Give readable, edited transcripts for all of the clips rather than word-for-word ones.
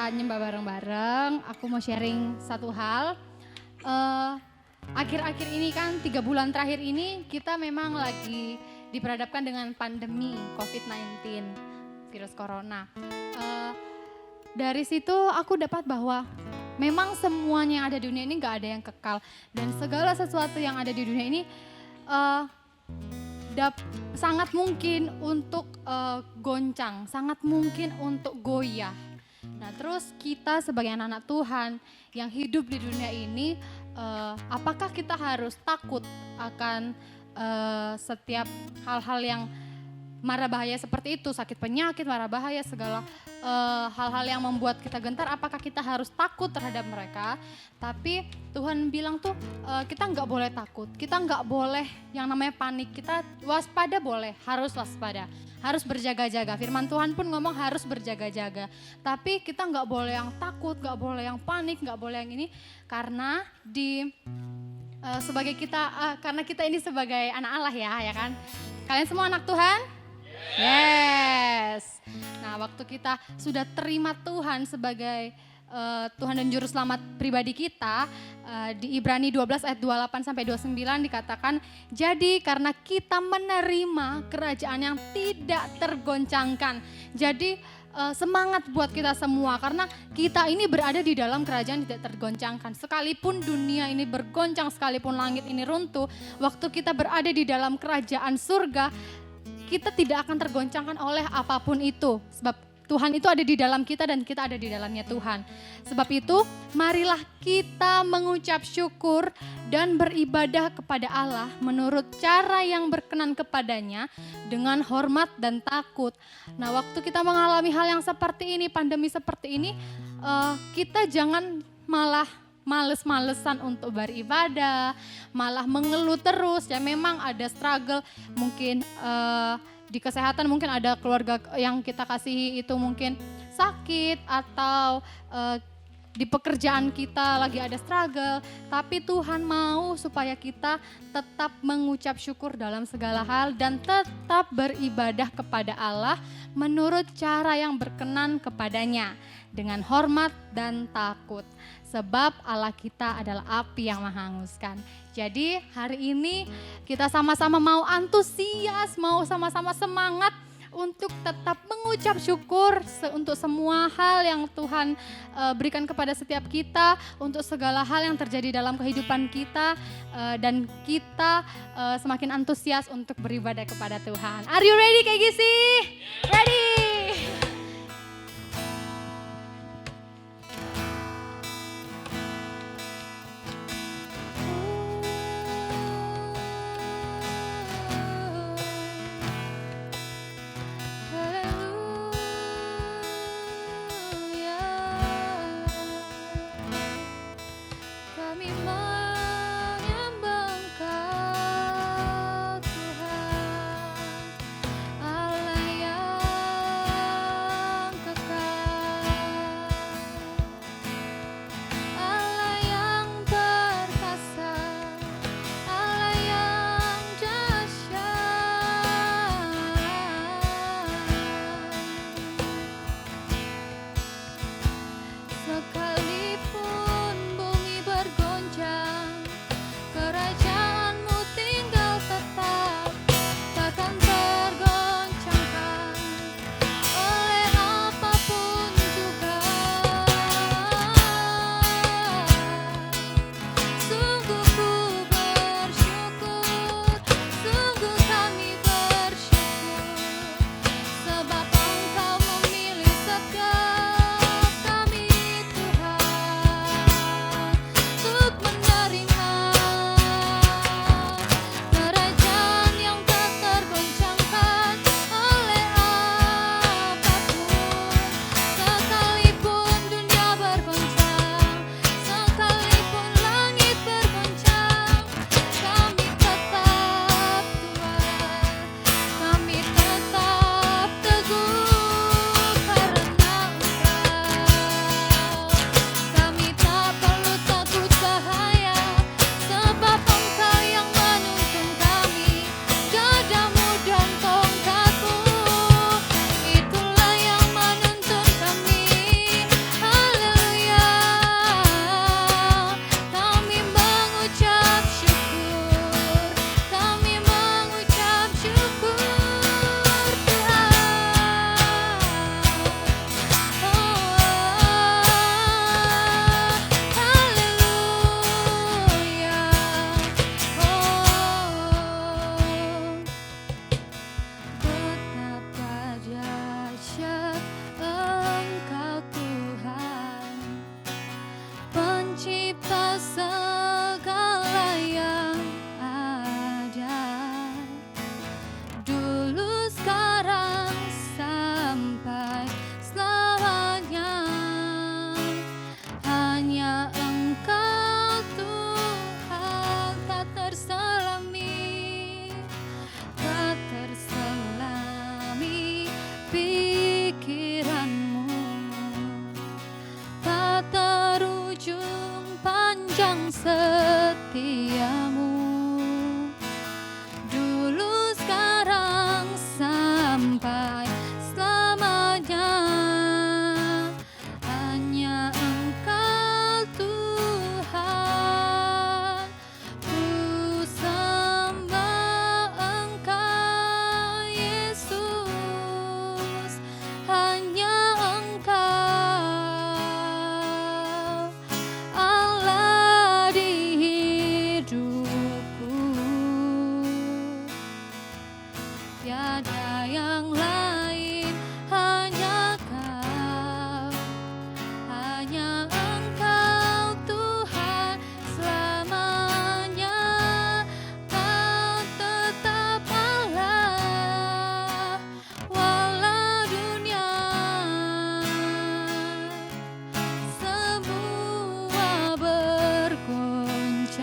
kita nyembah bareng-bareng, aku mau sharing satu hal. Akhir-akhir ini kan 3 bulan terakhir ini kita memang lagi diperhadapkan dengan pandemi COVID-19, virus corona. Dari situ aku dapat bahwa memang semuanya yang ada di dunia ini gak ada yang kekal. Dan segala sesuatu yang ada di dunia ini sangat mungkin untuk goncang, sangat mungkin untuk goyah. Nah terus kita sebagai anak-anak Tuhan yang hidup di dunia ini, apakah kita harus takut akan setiap hal-hal yang mara bahaya seperti itu, sakit penyakit, mara bahaya, segala hal-hal yang membuat kita gentar, apakah kita harus takut terhadap mereka? Tapi Tuhan bilang tuh kita nggak boleh takut, kita nggak boleh yang namanya panik, kita waspada boleh, harus waspada, harus berjaga-jaga. Firman Tuhan pun ngomong harus berjaga-jaga, tapi kita nggak boleh yang takut, nggak boleh yang panik, nggak boleh yang ini, karena karena kita ini sebagai anak Allah ya kan? Kalian semua anak Tuhan? Yes. Nah, waktu kita sudah terima Tuhan sebagai Tuhan dan Juru Selamat pribadi kita, di Ibrani 12 ayat 28 sampai 29 dikatakan, jadi karena kita menerima kerajaan yang tidak tergoncangkan. Jadi semangat buat kita semua karena kita ini berada di dalam kerajaan yang tidak tergoncangkan. Sekalipun dunia ini bergoncang, sekalipun langit ini runtuh, waktu kita berada di dalam kerajaan surga, kita tidak akan tergoncangkan oleh apapun itu. Sebab Tuhan itu ada di dalam kita dan kita ada di dalamnya Tuhan. Sebab itu marilah kita mengucap syukur dan beribadah kepada Allah menurut cara yang berkenan kepadanya dengan hormat dan takut. Nah waktu kita mengalami hal yang seperti ini, pandemi seperti ini, kita jangan malah males-malesan untuk beribadah, malah mengeluh terus. Ya memang ada struggle, mungkin di kesehatan mungkin ada keluarga yang kita kasihi itu mungkin sakit atau di pekerjaan kita lagi ada struggle. Tapi Tuhan mau supaya kita tetap mengucap syukur dalam segala hal dan tetap beribadah kepada Allah menurut cara yang berkenan kepadanya dengan hormat dan takut. Sebab Allah kita adalah api yang menghanguskan. Jadi hari ini kita sama-sama mau antusias, mau sama-sama semangat untuk tetap mengucap syukur untuk semua hal yang Tuhan berikan kepada setiap kita, untuk segala hal yang terjadi dalam kehidupan kita, dan kita semakin antusias untuk beribadah kepada Tuhan. Are you ready kayak gini? Ready? Allah setiamu, dulu sekarang sampai selamanya. Hanya Engkau Tuhan, ku sembah Engkau Yesus. Hanya Engkau Allah di hidupku, tiada yang lain, hanya Kau, hanya Engkau Tuhan selamanya. Kau tetap Allah, walau dunia semua bergoncang,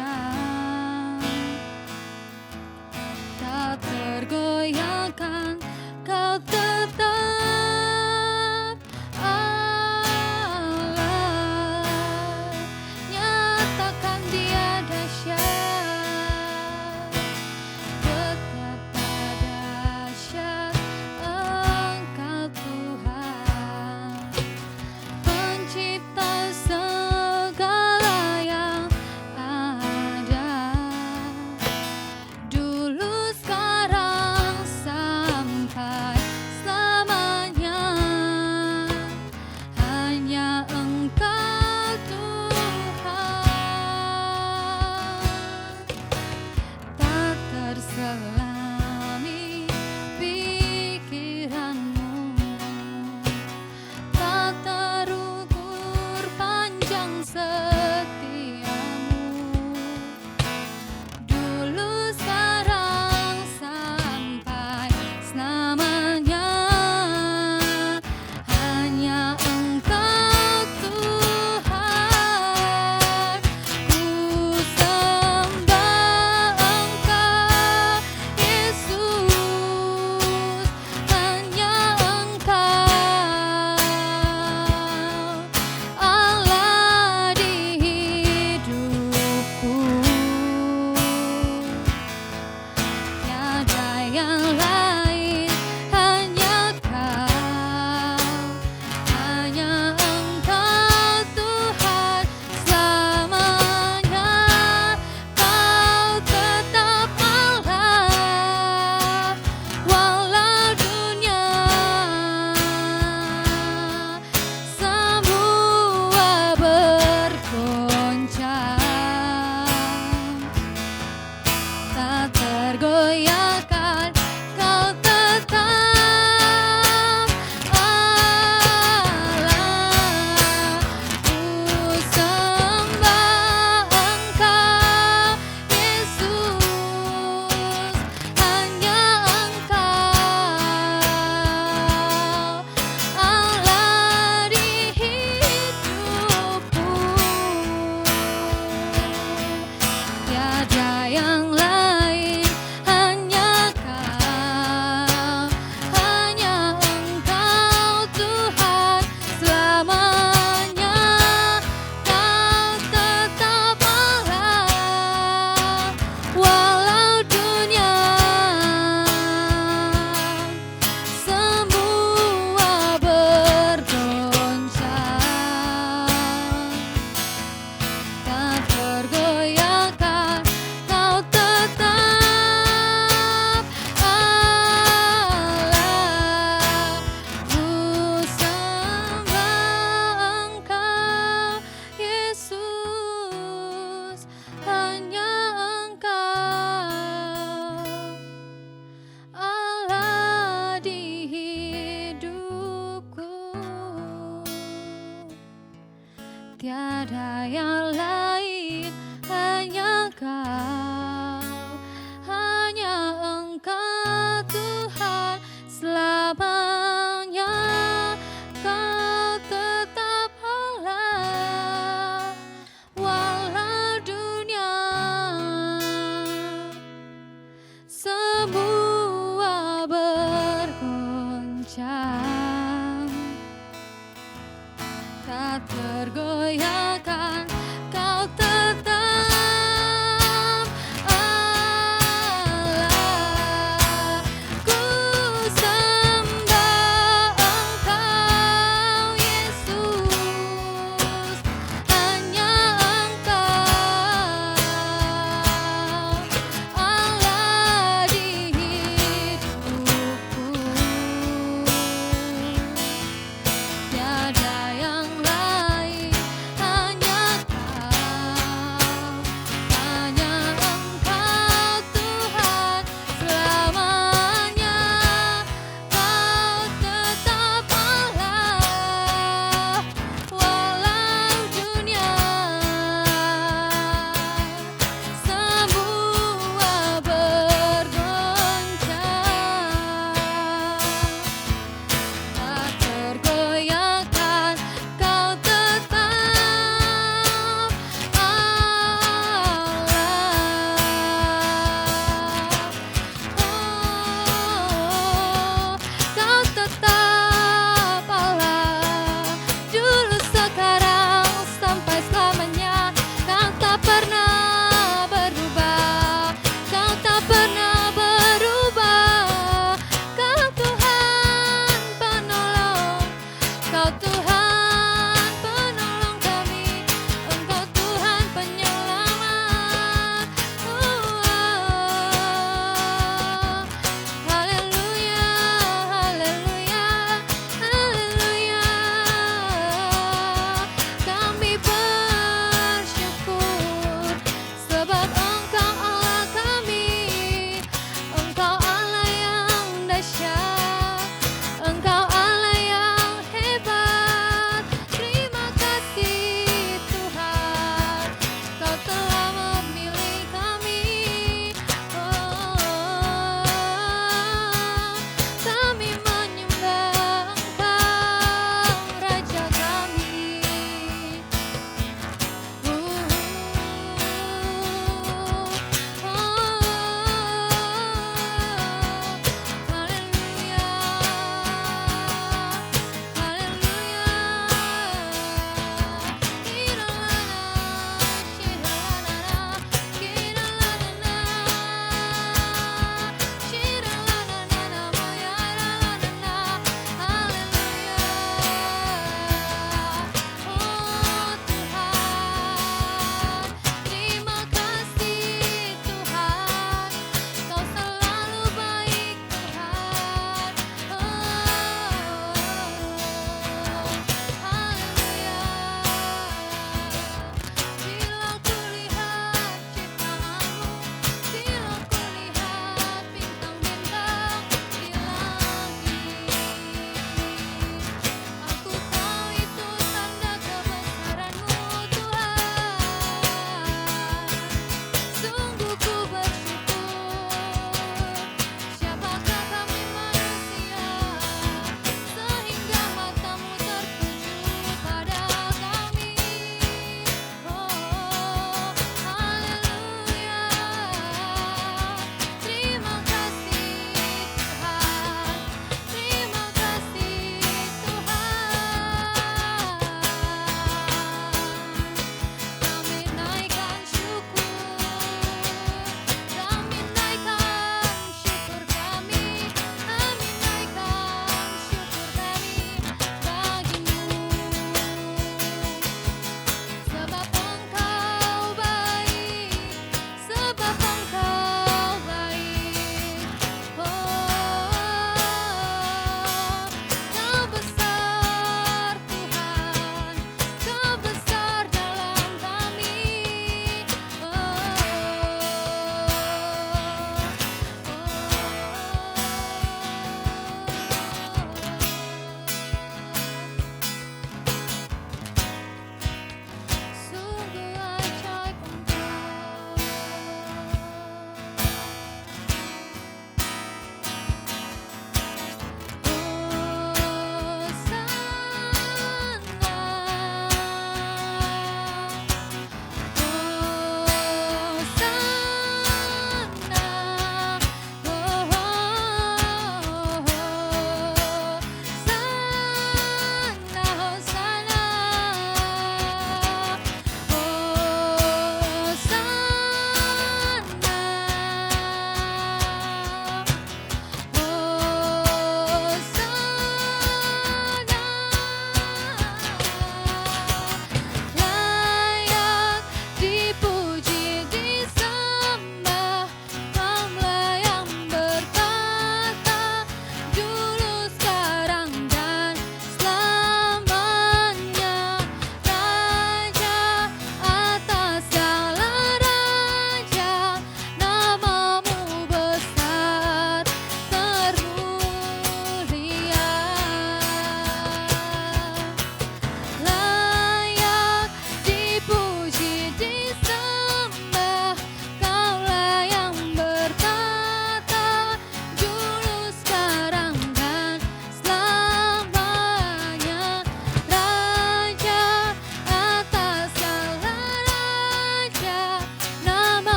tak tergoyahkan. Kau tetap Allah, nyatakan Dia dahsyat, betapa dahsyat Engkau Tuhan, pencipta segala yang ada, dulu sekarang sampai selamanya. Hanya Engkau Tuhan, tak terselami pikiranmu, tak terukur panjang setiamu, dulu sekarang sampai selamanya. Hanya Engkau Tuhan, ku sembah Engkau Yesus. Hanya Engkau Allah di hidupku, tiada yang lain, hanya Kau, hanya Engkau Tuhan selamanya. Kau tetap Allah, walau dunia semua bergoncang, tak tergoyahkan. Kau tetap Allah, ku sembah Engkau Yesus. Hanya Engkau Allah di hidupku, tiada yang lain, hanya Kau, hanya Engkau Tuhan selamanya. Kau tetap Allah, walau dunia semua bergoncang, tak tergoyahkan. Kau tetap Allah, ku sembah Engkau Yesus. Hanya Engkau Allah di hidupku, tiada yang lain, hanya Kau, hanya Engkau Tuhan selamanya. Kau tetap Allah, walau dunia semua bergoncang, tak tergoyahkan. Kau tetap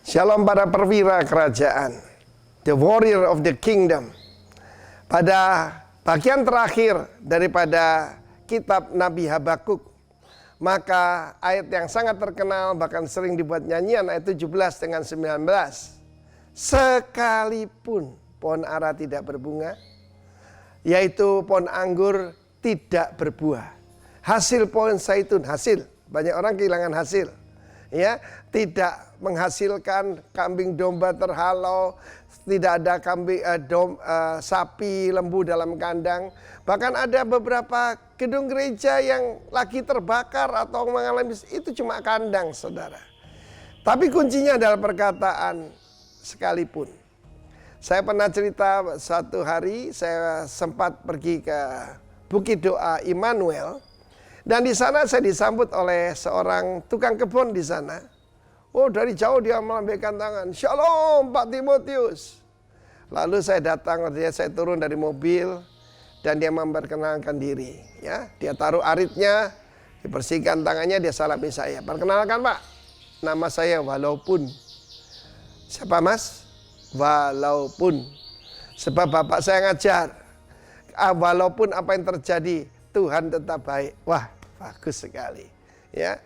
Shalom para perwira kerajaan, the warrior of the kingdom. Pada bagian terakhir daripada kitab Nabi Habakuk, maka ayat yang sangat terkenal bahkan sering dibuat nyanyian, ayat 17 dengan 19. Sekalipun pohon ara tidak berbunga, yaitu pohon anggur tidak berbuah, hasil pohon zaitun, hasil, banyak orang kehilangan hasil, ya, tidak menghasilkan, kambing domba terhalau, tidak ada sapi lembu dalam kandang. Bahkan ada beberapa gedung gereja yang lagi terbakar atau mengalami, itu cuma kandang, saudara. Tapi kuncinya adalah perkataan sekalipun. Saya pernah cerita satu hari saya sempat pergi ke Bukit Doa Immanuel, dan di sana saya disambut oleh seorang tukang kebun di sana. Oh, dari jauh dia melambaikan tangan, "Shalom Pak Timotius." Lalu saya datang, saya turun dari mobil dan dia memperkenalkan diri. Ya, dia taruh aritnya, dibersihkan tangannya, dia salami saya. "Perkenalkan Pak, nama saya Walaupun." "Siapa Mas?" "Walaupun." "Sebab Bapak saya ngajar, walaupun apa yang terjadi, Tuhan tetap baik." Wah, bagus sekali. Ya,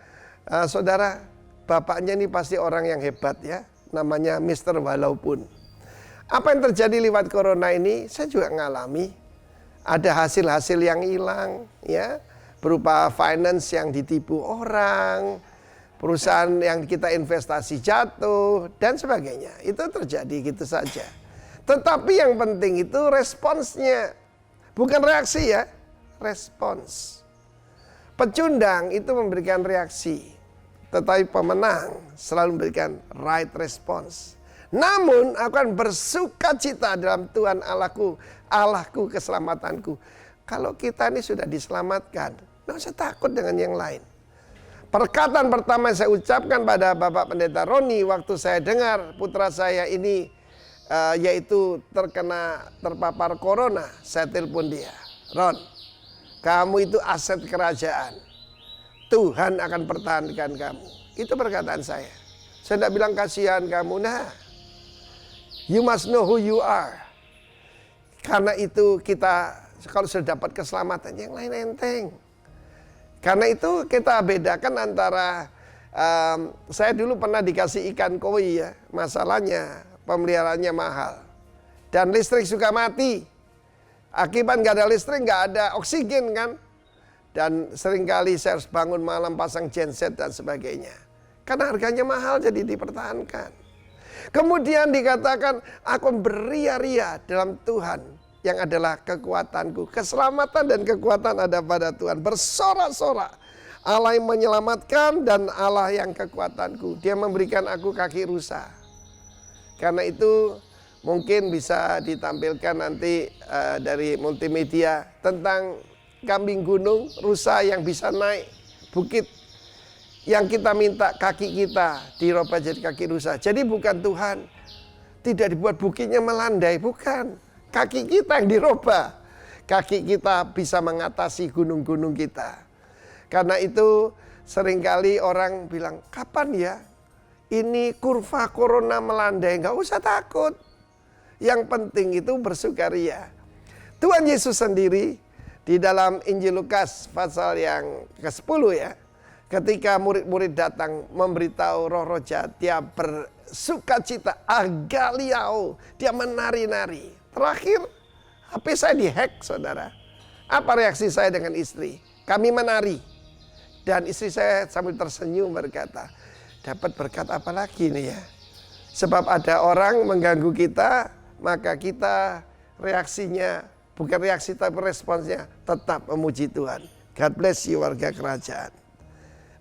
saudara, bapaknya ini pasti orang yang hebat ya. Namanya Mr. Walaupun. Apa yang terjadi lewat corona ini, saya juga ngalami. Ada hasil-hasil yang hilang, ya, berupa finance yang ditipu orang, perusahaan yang kita investasi jatuh, dan sebagainya. Itu terjadi gitu saja. Tetapi yang penting itu responsnya, bukan reaksi ya, respons. Pecundang itu memberikan reaksi, tetapi pemenang selalu memberikan right response. Namun akan bersuka cita dalam Tuhan Allahku, Allahku keselamatanku. Kalau kita ini sudah diselamatkan, nggak usah takut dengan yang lain. Perkataan pertama yang saya ucapkan pada Bapak Pendeta Roni waktu saya dengar putra saya ini yaitu terpapar corona, saya telepon dia, "Ron, kamu itu aset kerajaan. Tuhan akan pertahankan kamu." Itu perkataan saya. Saya tidak bilang kasihan kamu. Nah, you must know who you are. Karena itu kita kalau sudah dapat keselamatan, yang lain enteng. Karena itu kita bedakan antara, saya dulu pernah dikasih ikan koi ya. Masalahnya pemeliharaannya mahal. Dan listrik suka mati. Akibat nggak ada listrik, nggak ada oksigen kan. Dan seringkali saya harus bangun malam pasang genset dan sebagainya. Karena harganya mahal jadi dipertahankan. Kemudian dikatakan, "Aku beria-ria dalam Tuhan yang adalah kekuatanku." Keselamatan dan kekuatan ada pada Tuhan. Bersorak-sorak. Allah yang menyelamatkan dan Allah yang kekuatanku. Dia memberikan aku kaki rusa. Karena itu mungkin bisa ditampilkan nanti dari multimedia tentang kambing gunung, rusa yang bisa naik bukit. Yang kita minta kaki kita dirubah jadi kaki rusa. Jadi bukan Tuhan tidak dibuat bukitnya melandai, bukan. Kaki kita yang dirubah. Kaki kita bisa mengatasi gunung-gunung kita. Karena itu seringkali orang bilang, "Kapan ya ini kurva corona melandai?" Nggak usah takut. Yang penting itu bersukaria. Tuhan Yesus sendiri di dalam Injil Lukas pasal yang ke-10 ya. Ketika murid-murid datang memberitahu roh-roh jahat, dia bersukacita, agaliao, dia menari-nari. Terakhir, HP saya dihack, saudara. Apa reaksi saya dengan istri? Kami menari. Dan istri saya sambil tersenyum berkata, "Dapat berkat apa lagi nih ya? Sebab ada orang mengganggu kita, maka kita reaksinya, bukan reaksi tapi responsnya, tetap memuji Tuhan." God bless you warga kerajaan.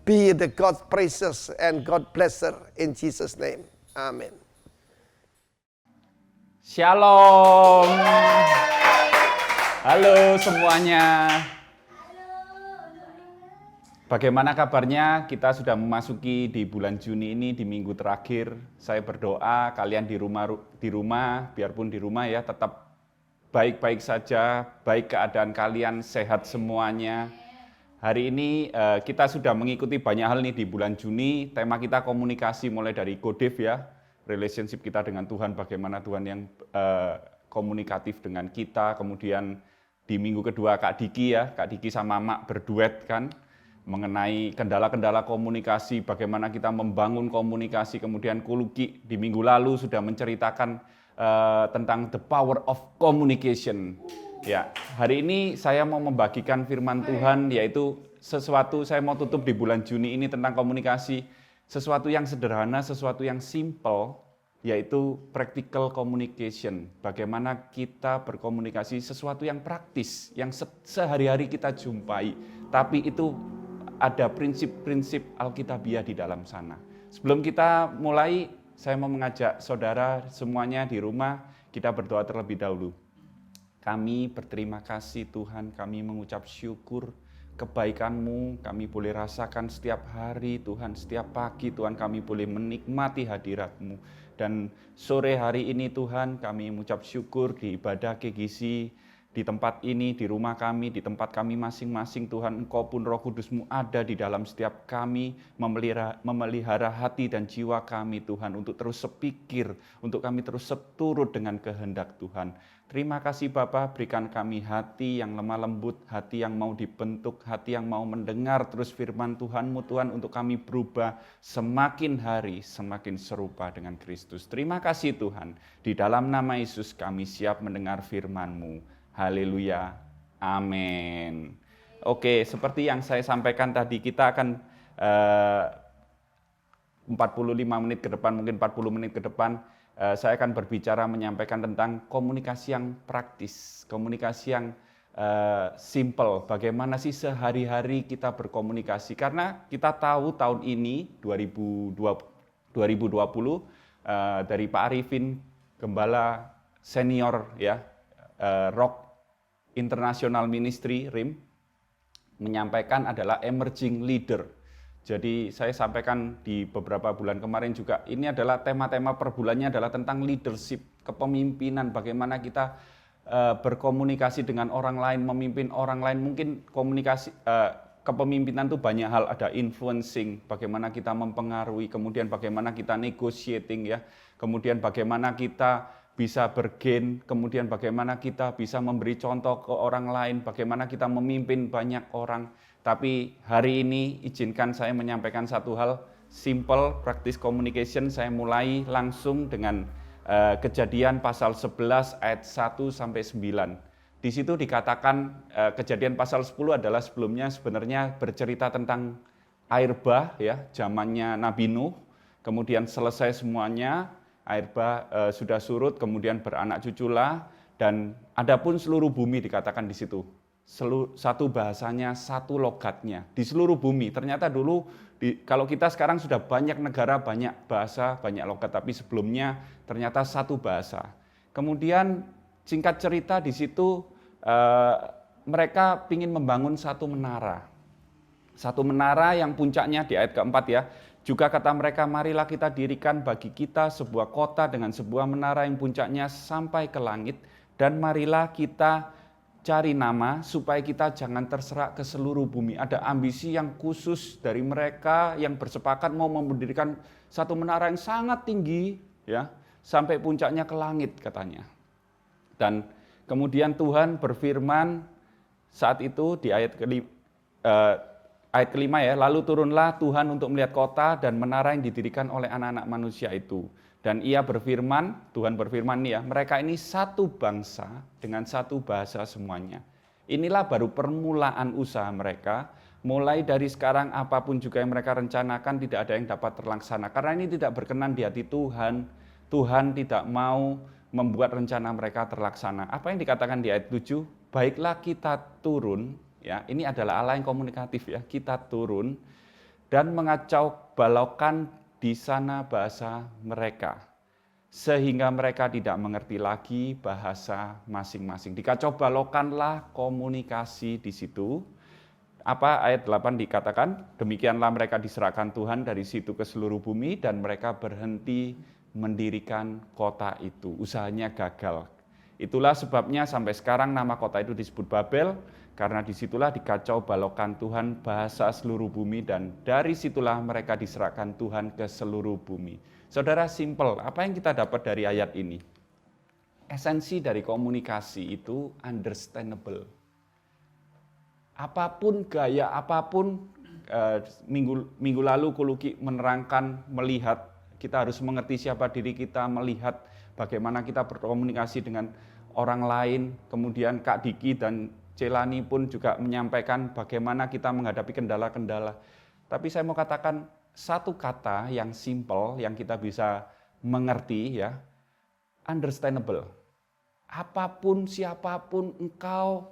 Be the God praises and God blesser in Jesus name. Amin. Shalom. Halo semuanya. Bagaimana kabarnya? Kita sudah memasuki di bulan Juni ini, di minggu terakhir. Saya berdoa kalian di rumah, biarpun di rumah ya, tetap baik-baik saja, baik keadaan kalian, sehat semuanya. Hari ini kita sudah mengikuti banyak hal nih di bulan Juni. Tema kita komunikasi mulai dari Kodev ya. relationship kita dengan Tuhan, bagaimana Tuhan yang komunikatif dengan kita. Kemudian di minggu kedua Kak Diki sama Mak berduet kan, mengenai kendala-kendala komunikasi, bagaimana kita membangun komunikasi. Kemudian Kuluki di minggu lalu sudah menceritakan tentang the power of communication. Ya, hari ini saya mau membagikan firman Tuhan, yaitu sesuatu, saya mau tutup di bulan Juni ini tentang komunikasi, sesuatu yang sederhana, sesuatu yang simple, yaitu practical communication. Bagaimana kita berkomunikasi, sesuatu yang praktis, yang sehari-hari kita jumpai, tapi itu ada prinsip-prinsip Alkitabiah di dalam sana. Sebelum kita mulai, saya mau mengajak saudara semuanya di rumah, kita berdoa terlebih dahulu. Kami berterima kasih Tuhan, kami mengucap syukur kebaikan-Mu, kami boleh rasakan setiap hari Tuhan, setiap pagi Tuhan kami boleh menikmati hadirat-Mu. Dan sore hari ini Tuhan kami mengucap syukur di ibadah GGC, di tempat ini, di rumah kami, di tempat kami masing-masing Tuhan, Engkau pun Roh Kudus-Mu ada di dalam setiap kami, memelihara hati dan jiwa kami Tuhan, untuk terus sepikir, untuk kami terus seturut dengan kehendak Tuhan. Terima kasih Bapa, berikan kami hati yang lemah lembut, hati yang mau dibentuk, hati yang mau mendengar terus firman Tuhan-Mu Tuhan, untuk kami berubah semakin hari semakin serupa dengan Kristus. Terima kasih Tuhan, di dalam nama Yesus kami siap mendengar firman-Mu. Haleluya, amin. Oke, seperti yang saya sampaikan tadi, kita akan 45 menit ke depan, mungkin 40 menit ke depan, saya akan berbicara menyampaikan tentang komunikasi yang praktis, komunikasi yang simple. Bagaimana sih sehari-hari kita berkomunikasi? Karena kita tahu tahun ini 2020 dari Pak Arifin, Gembala Senior ya, Rock International Ministry RIM, menyampaikan adalah emerging leader. Jadi saya sampaikan di beberapa bulan kemarin juga, ini adalah tema-tema per bulannya adalah tentang leadership, kepemimpinan, bagaimana kita berkomunikasi dengan orang lain, memimpin orang lain. Mungkin komunikasi kepemimpinan itu banyak hal, ada influencing, bagaimana kita mempengaruhi, kemudian bagaimana kita negotiating ya, kemudian bagaimana kita bisa bergain, kemudian bagaimana kita bisa memberi contoh ke orang lain, bagaimana kita memimpin banyak orang. Tapi hari ini izinkan saya menyampaikan satu hal simple, practice communication. Saya mulai langsung dengan Kejadian pasal 11 ayat 1 sampai 9. Di situ dikatakan Kejadian pasal 10 adalah sebelumnya sebenarnya bercerita tentang air bah ya, zamannya Nabi Nuh. Kemudian selesai semuanya, air bah sudah surut, kemudian beranak cuculah, dan adapun seluruh bumi dikatakan di situ. Satu bahasanya, satu logatnya di seluruh bumi. Ternyata dulu kalau kita sekarang sudah banyak negara, banyak bahasa, banyak logat, tapi sebelumnya ternyata satu bahasa. Kemudian singkat cerita di situ mereka ingin membangun satu menara. Satu menara yang puncaknya di ayat keempat ya. Juga kata mereka, marilah kita dirikan bagi kita sebuah kota dengan sebuah menara yang puncaknya sampai ke langit, dan marilah kita cari nama supaya kita jangan terserak ke seluruh bumi. Ada ambisi yang khusus dari mereka yang bersepakat mau mendirikan satu menara yang sangat tinggi ya, sampai puncaknya ke langit katanya. Dan kemudian Tuhan berfirman saat itu di ayat kelima ya, lalu turunlah Tuhan untuk melihat kota dan menara yang didirikan oleh anak-anak manusia itu. Dan ia berfirman, Tuhan berfirman nih ya, mereka ini satu bangsa dengan satu bahasa semuanya. Inilah baru permulaan usaha mereka. Mulai dari sekarang apapun juga yang mereka rencanakan tidak ada yang dapat terlaksana. Karena ini tidak berkenan di hati Tuhan. Tuhan tidak mau membuat rencana mereka terlaksana. Apa yang dikatakan di ayat 7? Baiklah kita turun. Ya, ini adalah Allah yang komunikatif ya. Kita turun dan mengacau balaukan di sana bahasa mereka, sehingga mereka tidak mengerti lagi bahasa masing-masing. Dikacau balaukanlah komunikasi di situ. Apa ayat 8 dikatakan? Demikianlah mereka diserahkan Tuhan dari situ ke seluruh bumi, dan mereka berhenti mendirikan kota itu. Usahanya gagal. Itulah sebabnya sampai sekarang nama kota itu disebut Babel, Karena disitulah dikacau balaukan Tuhan bahasa seluruh bumi dan dari situlah mereka diserahkan Tuhan ke seluruh bumi. Saudara, simple, apa yang kita dapat dari ayat ini? Esensi dari komunikasi itu understandable. Apapun gaya, apapun minggu lalu Kuluki menerangkan, melihat, kita harus mengerti siapa diri kita, melihat bagaimana kita berkomunikasi dengan orang lain. Kemudian Kak Diki dan Celani pun juga menyampaikan bagaimana kita menghadapi kendala-kendala. Tapi saya mau katakan satu kata yang simple, yang kita bisa mengerti ya, understandable. Apapun, siapapun engkau,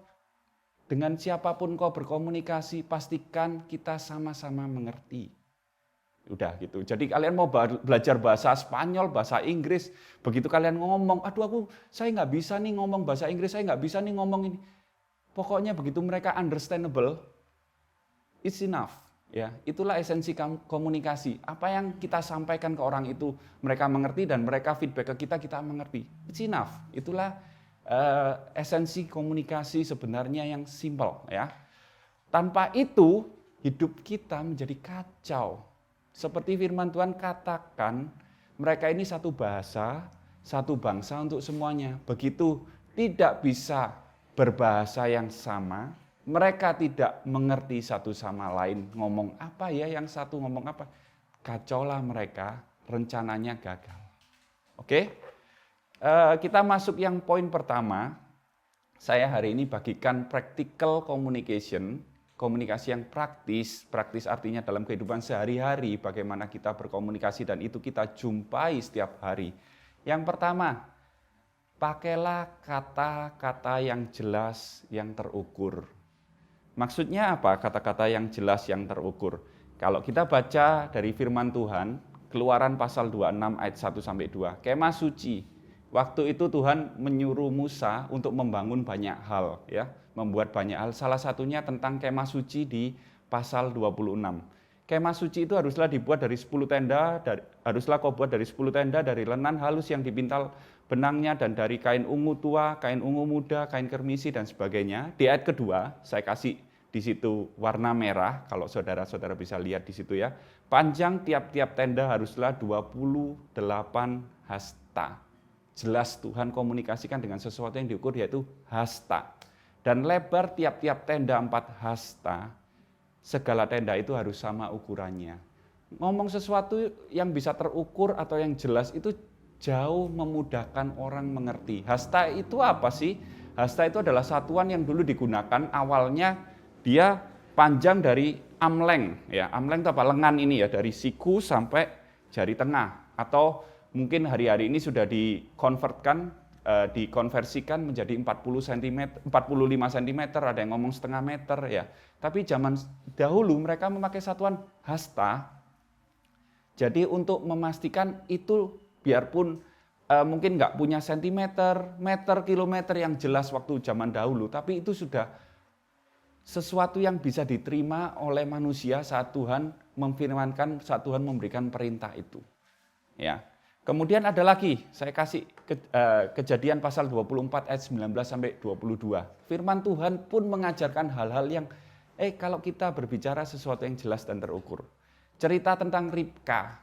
dengan siapapun kau berkomunikasi, pastikan kita sama-sama mengerti. Udah gitu. Jadi kalian mau belajar bahasa Spanyol, bahasa Inggris, begitu kalian ngomong, aduh saya nggak bisa nih ngomong bahasa Inggris, saya nggak bisa nih ngomong ini. Pokoknya begitu mereka understandable, it's enough. Ya, itulah esensi komunikasi. Apa yang kita sampaikan ke orang itu mereka mengerti dan mereka feedback ke kita, kita mengerti. It's enough. Itulah esensi komunikasi sebenarnya yang simple. Ya. Tanpa itu hidup kita menjadi kacau. Seperti firman Tuhan katakan, mereka ini satu bahasa, satu bangsa untuk semuanya. Begitu tidak bisa berbahasa yang sama, mereka tidak mengerti satu sama lain, ngomong apa ya, yang satu ngomong apa, kacaulah mereka, rencananya gagal. Oke, kita masuk yang poin pertama. Saya hari ini bagikan practical communication, komunikasi yang praktis. Praktis artinya dalam kehidupan sehari-hari, bagaimana kita berkomunikasi dan itu kita jumpai setiap hari. Yang pertama, pakailah kata-kata yang jelas, yang terukur. Maksudnya apa kata-kata yang jelas, yang terukur? Kalau kita baca dari firman Tuhan, Keluaran pasal 26 ayat 1-2, kemah suci. Waktu itu Tuhan menyuruh Musa untuk membangun banyak hal, ya, membuat banyak hal. Salah satunya tentang kemah suci di pasal 26. Kemah suci itu haruslah dibuat dari 10 tenda, haruslah kau buat dari 10 tenda, dari lenan halus yang dipintal benangnya dan dari kain ungu tua, kain ungu muda, kain kermisi dan sebagainya. Di ayat kedua, saya kasih di situ warna merah, kalau saudara-saudara bisa lihat di situ ya. Panjang tiap-tiap tenda haruslah 28 hasta. Jelas Tuhan komunikasikan dengan sesuatu yang diukur yaitu hasta. Dan lebar tiap-tiap tenda 4 hasta. Segala tenda itu harus sama ukurannya. Ngomong sesuatu yang bisa terukur atau yang jelas itu jauh memudahkan orang mengerti. Hasta itu apa sih? Hasta itu adalah satuan yang dulu digunakan, awalnya dia panjang dari amleng. Ya, amleng itu apa? Lengan ini ya, dari siku sampai jari tengah. Atau mungkin hari-hari ini sudah dikonversikan menjadi 40 cm, 45 cm, ada yang ngomong setengah meter ya. Tapi zaman dahulu mereka memakai satuan hasta. Jadi untuk memastikan itu biarpun mungkin nggak punya sentimeter, meter, kilometer yang jelas waktu zaman dahulu, tapi itu sudah sesuatu yang bisa diterima oleh manusia saat Tuhan memfirmankan, saat Tuhan memberikan perintah itu. Ya. Kemudian ada lagi, saya kasih Kejadian pasal 24 ayat 19-22. Firman Tuhan pun mengajarkan hal-hal yang kalau kita berbicara sesuatu yang jelas dan terukur. Cerita tentang Ribka.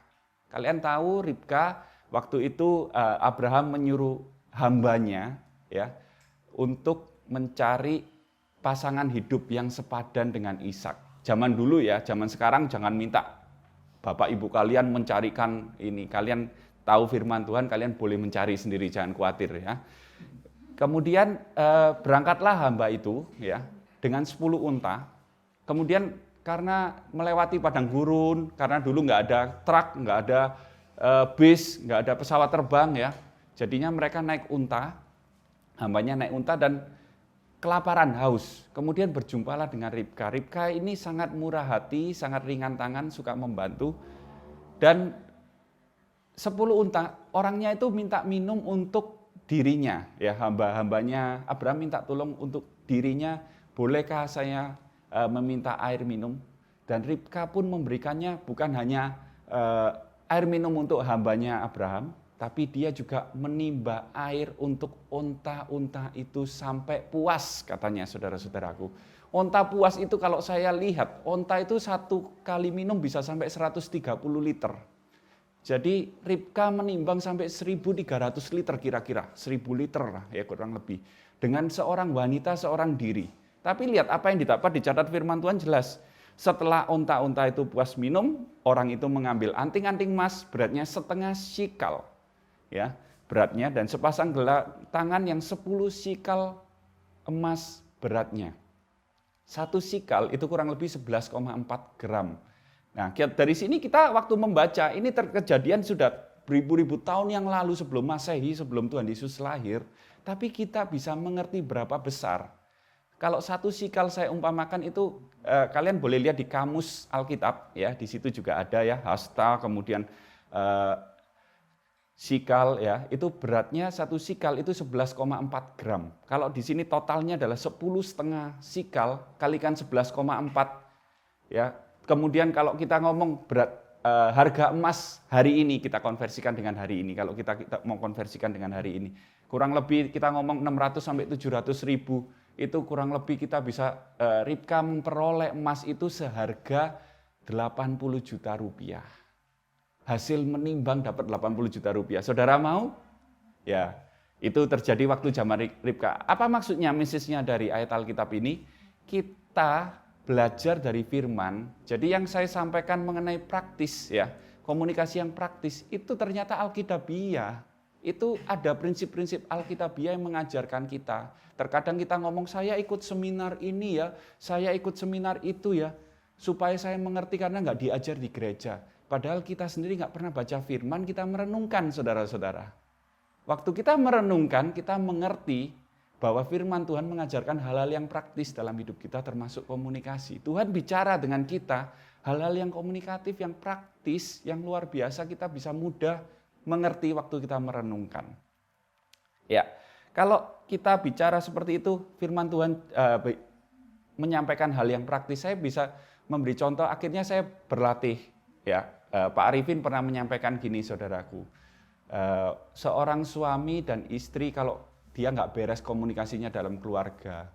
Kalian tahu Ribka waktu itu Abraham menyuruh hambanya ya untuk mencari pasangan hidup yang sepadan dengan Ishak. Zaman dulu ya, zaman sekarang jangan minta Bapak Ibu kalian mencarikan ini. Kalian tahu firman Tuhan, kalian boleh mencari sendiri, jangan khawatir ya. Kemudian berangkatlah hamba itu ya dengan 10 unta. Kemudian karena melewati padang gurun, karena dulu nggak ada truk, nggak ada bis, nggak ada pesawat terbang ya. Jadinya mereka naik unta, hambanya naik unta dan kelaparan, haus. Kemudian berjumpalah dengan Ribka. Ribka ini sangat murah hati, sangat ringan tangan, suka membantu. Dan 10 unta, orangnya itu minta minum untuk dirinya. Ya, hamba-hambanya Abraham minta tolong untuk dirinya, bolehkah saya meminta air minum? Dan Ribka pun memberikannya bukan hanya air minum untuk hambanya Abraham, tapi dia juga menimba air untuk onta-onta itu sampai puas, katanya saudara-saudaraku. Onta puas itu kalau saya lihat, onta itu satu kali minum bisa sampai 130 liter. Jadi Ribka menimbang sampai 1.300 liter kira-kira, 1.000 liter lah ya kurang lebih. Dengan seorang wanita, seorang diri. Tapi lihat apa yang didapat, dicatat firman Tuhan jelas. Setelah onta-onta itu puas minum, orang itu mengambil anting-anting emas beratnya setengah sikal. Ya, beratnya dan sepasang tangan yang 10 sikal emas beratnya. 1 sikal itu kurang lebih 11,4 gram. Nah, dari sini kita waktu membaca, ini kejadian sudah beribu-ribu tahun yang lalu sebelum Masehi, sebelum Tuhan Yesus lahir, tapi kita bisa mengerti berapa besar. Kalau 1 sikal saya umpamakan itu, kalian boleh lihat di kamus Alkitab, ya, di situ juga ada ya, hasta, kemudian sikal, ya, itu beratnya 1 sikal itu 11,4 gram. Kalau di sini totalnya adalah 10,5 sikal kalikan 11,4, ya. Kemudian kalau kita ngomong berat harga emas hari ini kita konversikan dengan hari ini. Kalau kita mau konversikan dengan hari ini, kurang lebih kita ngomong 600 sampai 700 ribu itu kurang lebih kita bisa Ribka memperoleh emas itu seharga 80 juta rupiah. Hasil menimbang dapat 80 juta rupiah. Saudara mau? Ya, itu terjadi waktu zaman Ribka. Apa maksudnya, mesejnya dari ayat Alkitab ini? Kita belajar dari firman. Jadi yang saya sampaikan mengenai praktis ya, komunikasi yang praktis itu ternyata Alkitabiah. Itu ada prinsip-prinsip Alkitabiah yang mengajarkan kita. Terkadang kita ngomong saya ikut seminar ini ya, saya ikut seminar itu ya, supaya saya mengerti karena nggak diajar di gereja. Padahal kita sendiri nggak pernah baca firman, kita merenungkan saudara-saudara. Waktu kita merenungkan, kita mengerti bahwa firman Tuhan mengajarkan hal-hal yang praktis dalam hidup kita termasuk komunikasi. Tuhan bicara dengan kita hal-hal yang komunikatif, yang praktis, yang luar biasa kita bisa mudah mengerti waktu kita merenungkan. Ya, kalau kita bicara seperti itu, firman Tuhan menyampaikan hal yang praktis, saya bisa memberi contoh, akhirnya saya berlatih. Ya, Pak Arifin pernah menyampaikan gini saudaraku, seorang suami dan istri kalau dia nggak beres komunikasinya dalam keluarga,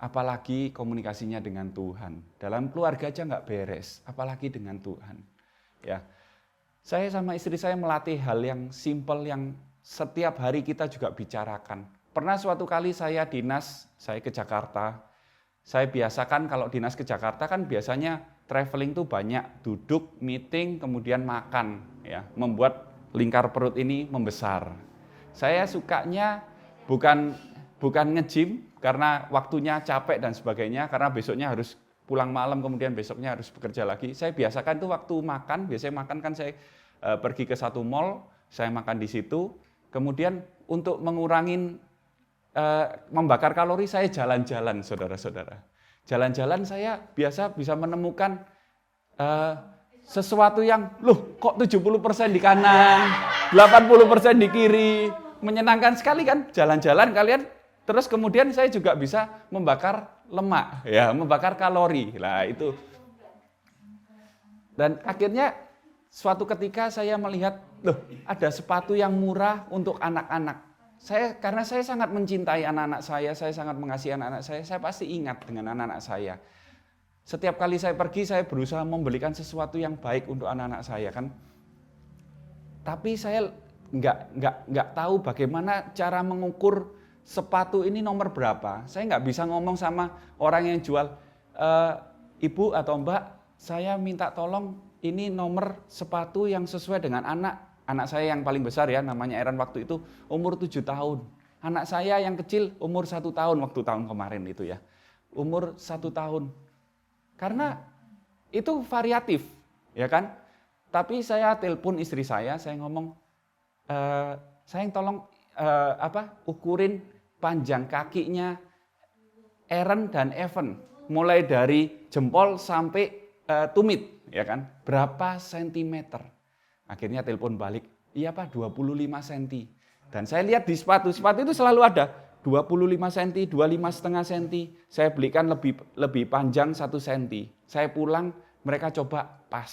apalagi komunikasinya dengan Tuhan. Dalam keluarga aja nggak beres, apalagi dengan Tuhan. Ya, saya sama istri saya melatih hal yang simpel yang setiap hari kita juga bicarakan. Pernah suatu kali saya dinas, saya ke Jakarta. Saya biasakan kalau dinas ke Jakarta kan biasanya traveling tuh banyak, duduk, meeting, kemudian makan, ya, membuat lingkar perut ini membesar. Saya sukanya bukan nge-gym karena waktunya capek dan sebagainya, karena besoknya harus pulang malam, kemudian besoknya harus bekerja lagi. Saya biasakan itu waktu makan, biasanya makan kan saya pergi ke satu mall, saya makan di situ. Kemudian untuk mengurangi membakar kalori, saya jalan-jalan, saudara-saudara. Jalan-jalan saya biasa bisa menemukan sesuatu yang, loh kok 70% di kanan, 80% di kiri. Menyenangkan sekali kan, jalan-jalan kalian. Terus kemudian saya juga bisa membakar lemak, ya, membakar kalori. Lah itu. Dan akhirnya suatu ketika saya melihat, loh ada sepatu yang murah untuk anak-anak. Karena saya sangat mencintai anak-anak saya sangat mengasihi anak-anak saya pasti ingat dengan anak-anak saya. Setiap kali saya pergi, saya berusaha membelikan sesuatu yang baik untuk anak-anak saya kan. Tapi saya nggak tahu bagaimana cara mengukur sepatu ini nomor berapa. Saya nggak bisa ngomong sama orang yang jual, ibu atau mbak, saya minta tolong ini nomor sepatu yang sesuai dengan anak saya yang paling besar ya, namanya Eran waktu itu umur 7 tahun. Anak saya yang kecil umur 1 tahun waktu tahun kemarin itu ya, umur 1 tahun. Karena itu variatif, ya kan? Tapi saya telepon istri saya ngomong, sayang tolong ukurin panjang kakinya Aaron dan Evan mulai dari jempol sampai tumit, ya kan? Berapa sentimeter? Akhirnya telepon balik, iya Pak 25 cm. Dan saya lihat di sepatu itu selalu ada 25 cm, 25,5 cm. Saya belikan lebih panjang 1 cm. Saya pulang, mereka coba pas.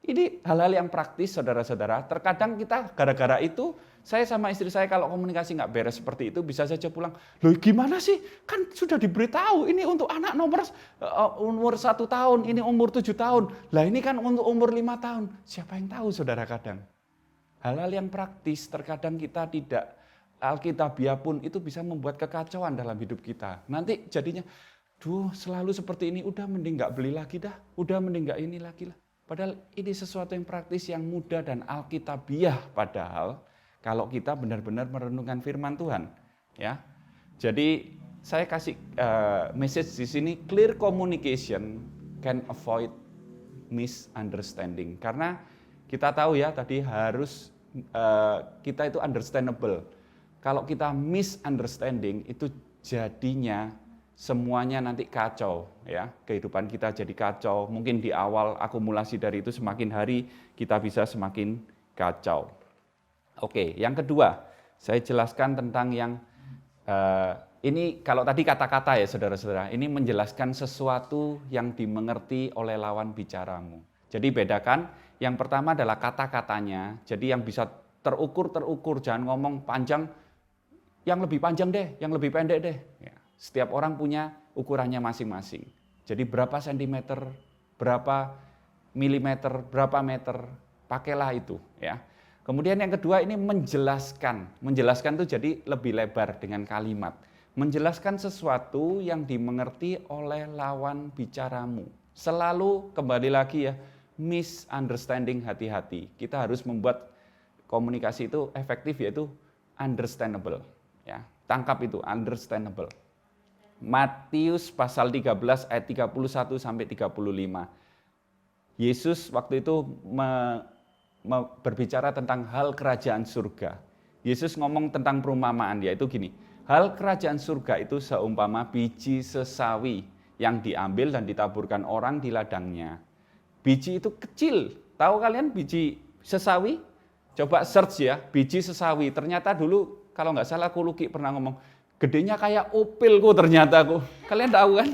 Ini hal-hal yang praktis, saudara-saudara. Terkadang kita gara-gara itu, saya sama istri saya kalau komunikasi nggak beres seperti itu, bisa saja pulang, loh gimana sih? Kan sudah diberitahu, ini untuk anak umur 1 tahun, ini umur 7 tahun. Lah ini kan untuk umur 5 tahun. Siapa yang tahu, saudara kadang? Hal-hal yang praktis, terkadang kita tidak alkitabiah pun itu bisa membuat kekacauan dalam hidup kita. Nanti jadinya, selalu seperti ini, udah mending nggak beli lagi dah, udah mending nggak ini lagi lah. Padahal ini sesuatu yang praktis, yang mudah dan alkitabiah. Padahal kalau kita benar-benar merenungkan firman Tuhan, ya. Jadi saya kasih message di sini, clear communication can avoid misunderstanding. Karena kita tahu ya tadi harus kita itu understandable. Kalau kita misunderstanding itu jadinya semuanya nanti kacau, ya. Kehidupan kita jadi kacau. Mungkin di awal akumulasi dari itu semakin hari kita bisa semakin kacau. Oke, yang kedua, saya jelaskan tentang yang ini kalau tadi kata-kata ya saudara-saudara, ini menjelaskan sesuatu yang dimengerti oleh lawan bicaramu. Jadi bedakan, yang pertama adalah kata-katanya, jadi yang bisa terukur, jangan ngomong panjang, yang lebih panjang deh, yang lebih pendek deh. Ya. Setiap orang punya ukurannya masing-masing. Jadi berapa sentimeter, berapa milimeter, berapa meter, pakailah itu. Ya. Kemudian yang kedua ini menjelaskan. Menjelaskan itu jadi lebih lebar dengan kalimat. Menjelaskan sesuatu yang dimengerti oleh lawan bicaramu. Selalu kembali lagi ya, misunderstanding, hati-hati. Kita harus membuat komunikasi itu efektif, yaitu understandable. Ya, tangkap itu, understandable. Matius pasal 13 ayat 31 sampai 35. Yesus waktu itu berbicara tentang hal kerajaan surga. Yesus ngomong tentang perumpamaan, yaitu gini. Hal kerajaan surga itu seumpama biji sesawi yang diambil dan ditaburkan orang di ladangnya. Biji itu kecil. Tahu kalian biji sesawi? Coba search ya, biji sesawi. Ternyata dulu kalau nggak salah Kuluki pernah ngomong, gedenya kayak upil kok ternyata kok. Kalian tahu kan?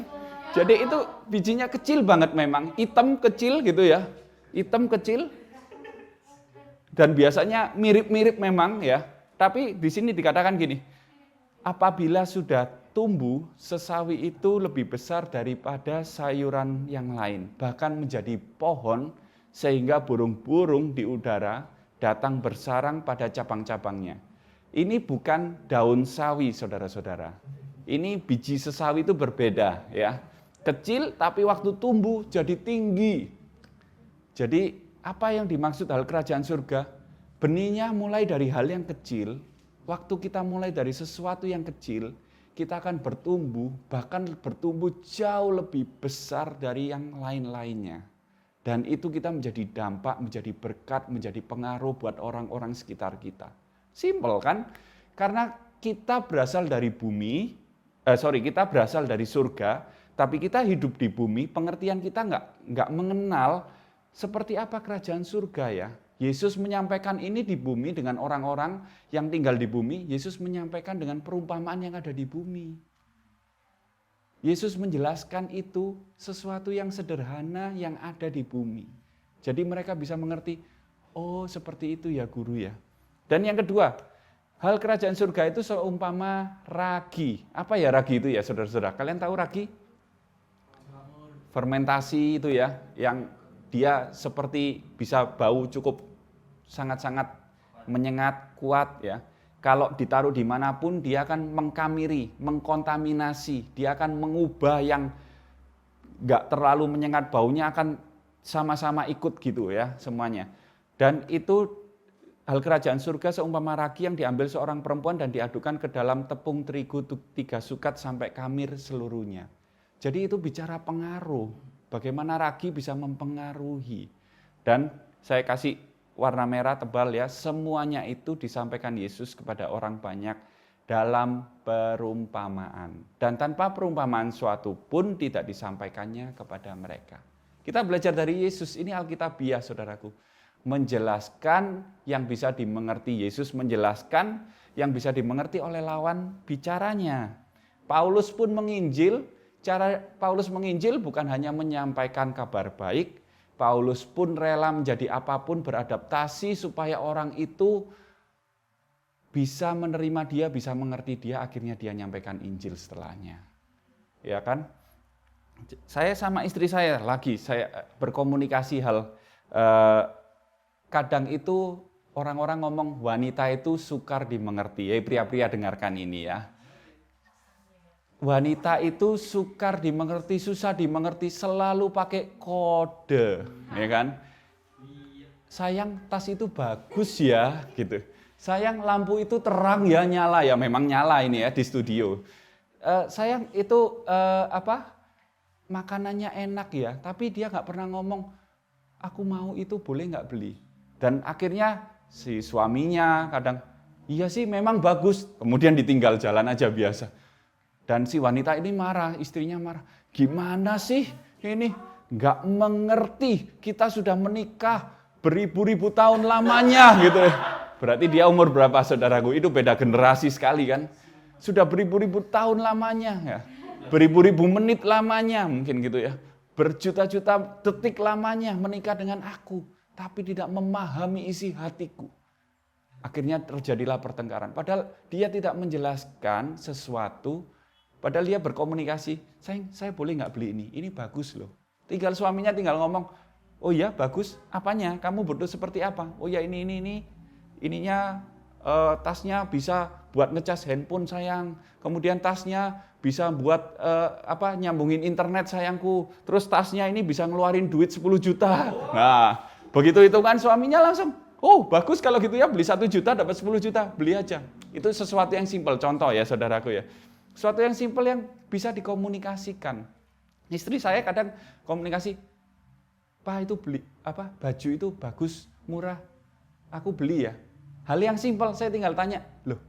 Jadi itu bijinya kecil banget memang, hitam kecil gitu ya. Hitam kecil. Dan biasanya mirip-mirip memang ya. Tapi di sini dikatakan gini, apabila sudah tumbuh, sesawi itu lebih besar daripada sayuran yang lain. Bahkan menjadi pohon sehingga burung-burung di udara datang bersarang pada cabang-cabangnya. Ini bukan daun sawi, saudara-saudara. Ini biji sesawi itu berbeda, ya. Kecil tapi waktu tumbuh jadi tinggi. Jadi apa yang dimaksud hal kerajaan surga? Benihnya mulai dari hal yang kecil. Waktu kita mulai dari sesuatu yang kecil, kita akan bertumbuh, bahkan bertumbuh jauh lebih besar dari yang lain-lainnya. Dan itu kita menjadi dampak, menjadi berkat, menjadi pengaruh buat orang-orang sekitar kita. Simpel kan? Karena kita berasal dari kita berasal dari surga, tapi kita hidup di bumi, pengertian kita nggak mengenal seperti apa kerajaan surga ya. Yesus menyampaikan ini di bumi dengan orang-orang yang tinggal di bumi, Yesus menyampaikan dengan perumpamaan yang ada di bumi. Yesus menjelaskan itu sesuatu yang sederhana yang ada di bumi. Jadi mereka bisa mengerti, oh seperti itu ya guru ya. Dan yang kedua, hal kerajaan surga itu seumpama ragi. Apa ya ragi itu ya saudara-saudara? Kalian tahu ragi? Fermentasi itu ya, yang dia seperti bisa bau cukup sangat-sangat menyengat, kuat ya. Kalau ditaruh dimanapun dia akan mengkamiri, mengkontaminasi, dia akan mengubah yang nggak terlalu menyengat, baunya akan sama-sama ikut gitu ya semuanya. Dan itu hal kerajaan surga seumpama ragi yang diambil seorang perempuan dan diadukan ke dalam tepung terigu 3 sukat sampai kamir seluruhnya. Jadi itu bicara pengaruh, bagaimana ragi bisa mempengaruhi. Dan saya kasih warna merah tebal ya, semuanya itu disampaikan Yesus kepada orang banyak dalam perumpamaan. Dan tanpa perumpamaan suatu pun tidak disampaikannya kepada mereka. Kita belajar dari Yesus, ini Alkitabiah saudaraku. Menjelaskan yang bisa dimengerti, Yesus menjelaskan yang bisa dimengerti oleh lawan bicaranya. Paulus pun menginjil, cara Paulus menginjil bukan hanya menyampaikan kabar baik, Paulus pun rela menjadi apapun, beradaptasi supaya orang itu bisa menerima dia, bisa mengerti dia, akhirnya dia nyampaikan Injil setelahnya. Ya kan? Saya sama istri saya berkomunikasi hal kadang itu orang-orang ngomong wanita itu sukar dimengerti. Pria-pria dengarkan ini ya. Wanita itu sukar dimengerti, susah dimengerti, selalu pakai kode, ya kan? Sayang tas itu bagus ya, gitu. Sayang lampu itu terang ya, nyala ya, memang nyala ini ya di studio. Sayang itu makanannya enak ya, tapi dia nggak pernah ngomong, aku mau itu boleh nggak beli. Dan akhirnya si suaminya kadang, iya sih memang bagus, kemudian ditinggal jalan aja biasa. Dan si wanita ini marah, istrinya marah. Gimana sih ini? Nggak mengerti, kita sudah menikah beribu-ribu tahun lamanya gitu. Berarti dia umur berapa saudaraku? Itu beda generasi sekali kan. Sudah beribu-ribu tahun lamanya ya. Beribu-ribu menit lamanya mungkin gitu ya. Berjuta-juta detik lamanya menikah dengan aku. Tapi tidak memahami isi hatiku. Akhirnya terjadilah pertengkaran. Padahal dia tidak menjelaskan sesuatu. Padahal dia berkomunikasi, sayang saya boleh nggak beli ini bagus loh. Tinggal suaminya tinggal ngomong, oh ya bagus, apanya, kamu butuh seperti apa? Oh ya ininya tasnya bisa buat ngecas handphone sayang, kemudian tasnya bisa buat nyambungin internet sayangku, terus tasnya ini bisa ngeluarin duit 10 juta. Nah, begitu itu kan suaminya langsung, oh bagus kalau gitu ya, beli 1 juta dapat 10 juta, beli aja. Itu sesuatu yang simpel, contoh ya saudaraku ya. Sesuatu yang simpel yang bisa dikomunikasikan. Istri saya kadang komunikasi, Pak itu beli baju itu bagus, murah, aku beli ya. Hal yang simpel saya tinggal tanya, loh,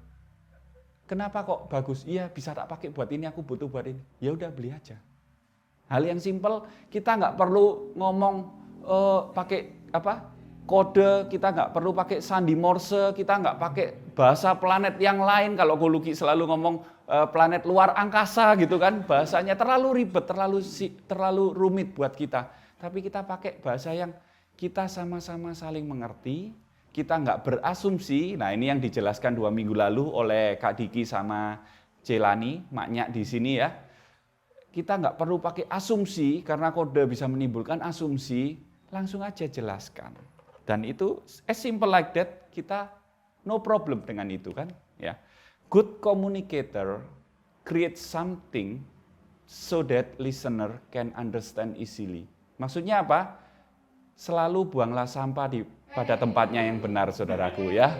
kenapa kok bagus? Iya bisa tak pakai buat ini, aku butuh buat ini. Ya udah beli aja. Hal yang simpel, kita nggak perlu ngomong pakai kode, kita nggak perlu pakai sandi Morse, kita nggak pakai bahasa planet yang lain. Kalau Kuluki selalu ngomong planet luar angkasa gitu kan, bahasanya terlalu ribet, terlalu rumit buat kita. Tapi kita pakai bahasa yang kita sama-sama saling mengerti, kita nggak berasumsi. Nah ini yang dijelaskan 2 minggu lalu oleh Kak Diki sama Celani, maknya di sini ya. Kita nggak perlu pakai asumsi, karena kode bisa menimbulkan asumsi, langsung aja jelaskan. Dan itu as simple like that, kita no problem dengan itu kan. Ya. Good communicator create something so that listener can understand easily. Maksudnya apa? Selalu buanglah sampah pada tempatnya yang benar, saudaraku ya.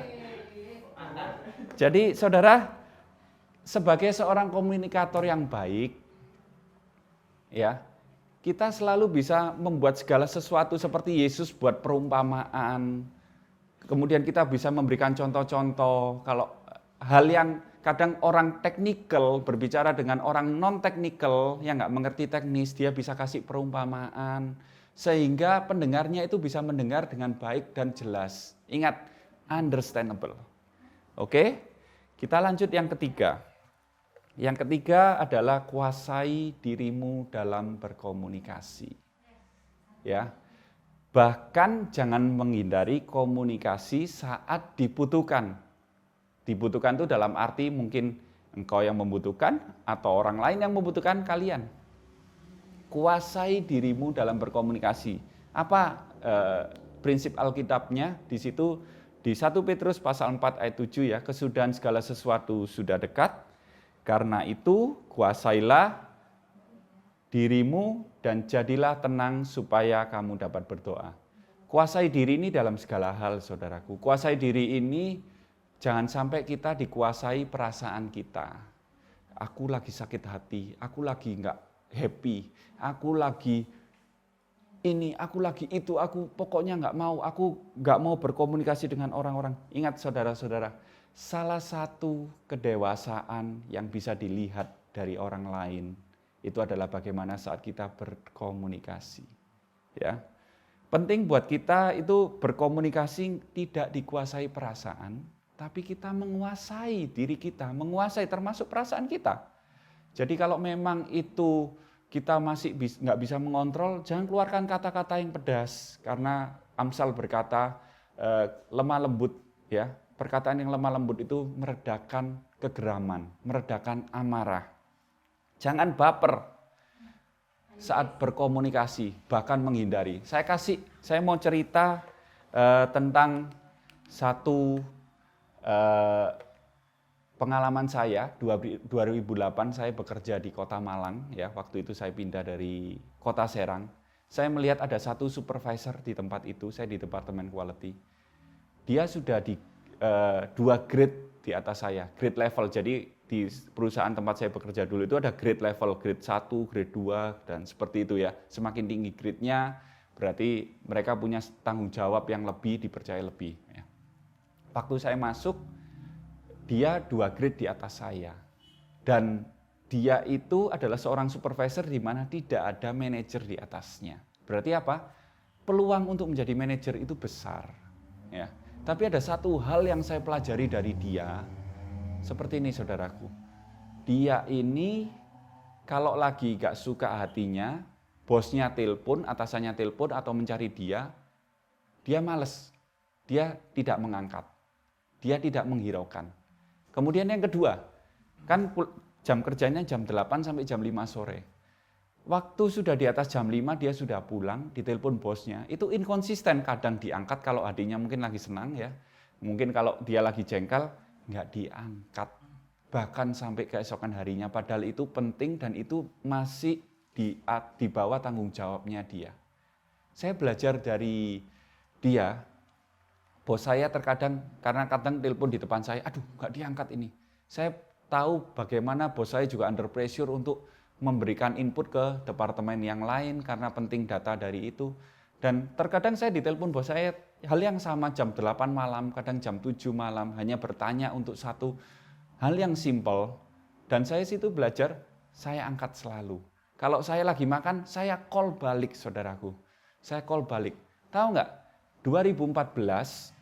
Jadi saudara, sebagai seorang komunikator yang baik, ya, kita selalu bisa membuat segala sesuatu seperti Yesus buat perumpamaan. Kemudian kita bisa memberikan contoh-contoh. Kalau hal yang kadang orang teknikal berbicara dengan orang non-teknikal yang nggak mengerti teknis, dia bisa kasih perumpamaan. Sehingga pendengarnya itu bisa mendengar dengan baik dan jelas. Ingat, understandable. Oke, kita lanjut yang ketiga. Yang ketiga adalah kuasai dirimu dalam berkomunikasi. Ya. Bahkan jangan menghindari komunikasi saat dibutuhkan. Dibutuhkan itu dalam arti mungkin engkau yang membutuhkan atau orang lain yang membutuhkan kalian. Kuasai dirimu dalam berkomunikasi. Apa prinsip Alkitabnya? Di situ di 1 Petrus pasal 4 ayat 7 ya, kesudahan segala sesuatu sudah dekat. Karena itu kuasailah dirimu dan jadilah tenang supaya kamu dapat berdoa. Kuasai diri ini dalam segala hal, saudaraku. Kuasai diri ini jangan sampai kita dikuasai perasaan kita. Aku lagi sakit hati, aku lagi nggak happy, aku lagi ini, aku lagi itu, aku pokoknya aku nggak mau berkomunikasi dengan orang-orang. Ingat saudara-saudara, salah satu kedewasaan yang bisa dilihat dari orang lain itu adalah bagaimana saat kita berkomunikasi. Ya, penting buat kita itu berkomunikasi tidak dikuasai perasaan, tapi kita menguasai diri kita, menguasai termasuk perasaan kita. Jadi kalau memang itu kita masih nggak bisa mengontrol, jangan keluarkan kata-kata yang pedas. Karena Amsal berkata, lemah lembut, ya, perkataan yang lemah lembut itu meredakan kegeraman, meredakan amarah. Jangan baper saat berkomunikasi, bahkan menghindari. Saya mau cerita tentang satu pengalaman saya. 2008 saya bekerja di Kota Malang, ya. Waktu itu saya pindah dari Kota Serang. Saya melihat ada satu supervisor di tempat itu, saya di departemen quality. Dia sudah di 2 grade di atas saya, grade level. Jadi di perusahaan tempat saya bekerja dulu itu ada grade level, grade 1, grade 2, dan seperti itu ya. Semakin tinggi grade-nya, berarti mereka punya tanggung jawab yang lebih, dipercaya lebih. Ya. Waktu saya masuk, dia 2 grade di atas saya. Dan dia itu adalah seorang supervisor di mana tidak ada manajer di atasnya. Berarti apa? Peluang untuk menjadi manajer itu besar. Ya. Tapi ada satu hal yang saya pelajari dari dia, seperti ini saudaraku. Dia ini kalau lagi gak suka hatinya, bosnya telepon, atasannya telepon atau mencari dia males. Dia tidak mengangkat. Dia tidak menghiraukan. Kemudian yang kedua, kan jam kerjanya jam 8 sampai jam 5 sore. Waktu sudah di atas jam 5 dia sudah pulang, ditelepon bosnya, itu inkonsisten, kadang diangkat kalau hatinya mungkin lagi senang ya. Mungkin kalau dia lagi jengkel, nggak diangkat. Bahkan sampai keesokan harinya, padahal itu penting dan itu masih di bawah tanggung jawabnya dia. Saya belajar dari dia, bos saya terkadang, karena kadang telepon di depan saya, aduh nggak diangkat ini. Saya tahu bagaimana bos saya juga under pressure untuk memberikan input ke departemen yang lain karena penting data dari itu. Dan terkadang saya ditelepon bos saya hal yang sama jam 8 malam, kadang jam 7 malam, hanya bertanya untuk satu hal yang simple. Dan saya situ belajar, saya angkat selalu. Kalau saya lagi makan, saya call balik saudaraku. Saya call balik. Tahu nggak, 2014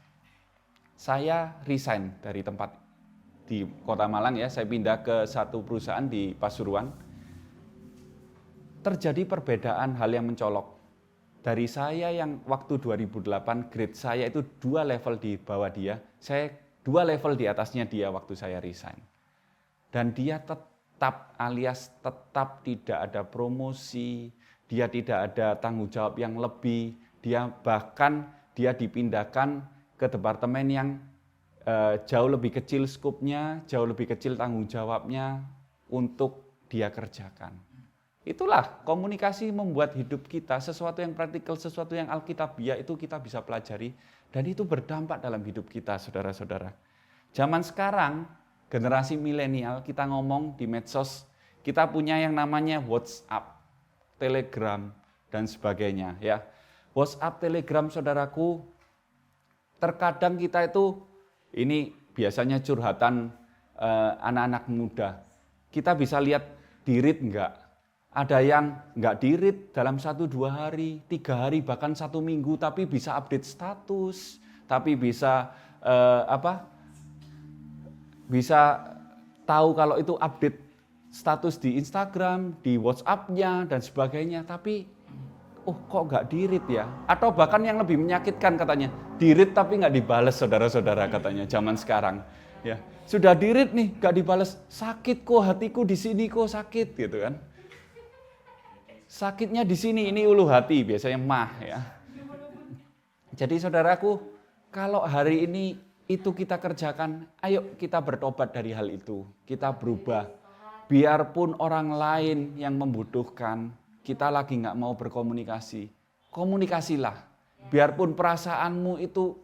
saya resign dari tempat di Kota Malang ya, saya pindah ke satu perusahaan di Pasuruan. Terjadi perbedaan hal yang mencolok. Dari saya yang waktu 2008 grade saya itu 2 level di bawah dia, saya 2 level di atasnya dia waktu saya resign. Dan dia tetap tidak ada promosi, dia tidak ada tanggung jawab yang lebih, dia dipindahkan ke departemen yang jauh lebih kecil skupnya, jauh lebih kecil tanggung jawabnya untuk dia kerjakan. Itulah komunikasi membuat hidup kita sesuatu yang praktikal, sesuatu yang alkitabiah itu kita bisa pelajari dan itu berdampak dalam hidup kita, saudara-saudara. Zaman sekarang, generasi milenial, kita ngomong di medsos, kita punya yang namanya WhatsApp, Telegram, dan sebagainya. Ya, WhatsApp, Telegram, saudaraku, terkadang kita itu, ini biasanya curhatan anak-anak muda. Kita bisa lihat di-read enggak? Ada yang nggak di-read dalam 1-2 hari, 3 hari, bahkan 1 minggu, tapi bisa update status, tapi bisa bisa tahu kalau itu update status di Instagram, di WhatsApp-nya, dan sebagainya. Tapi, kok nggak di-read ya? Atau bahkan yang lebih menyakitkan katanya, di-read tapi nggak dibales saudara-saudara katanya zaman sekarang. Ya, sudah di-read nih, nggak dibales, sakit kok hatiku di sini kok sakit gitu kan? Sakitnya di sini, ini ulu hati, biasanya mah ya. Jadi saudaraku, kalau hari ini itu kita kerjakan, ayo kita bertobat dari hal itu. Kita berubah. Biarpun orang lain yang membutuhkan, kita lagi nggak mau berkomunikasi. Komunikasilah. Biarpun perasaanmu itu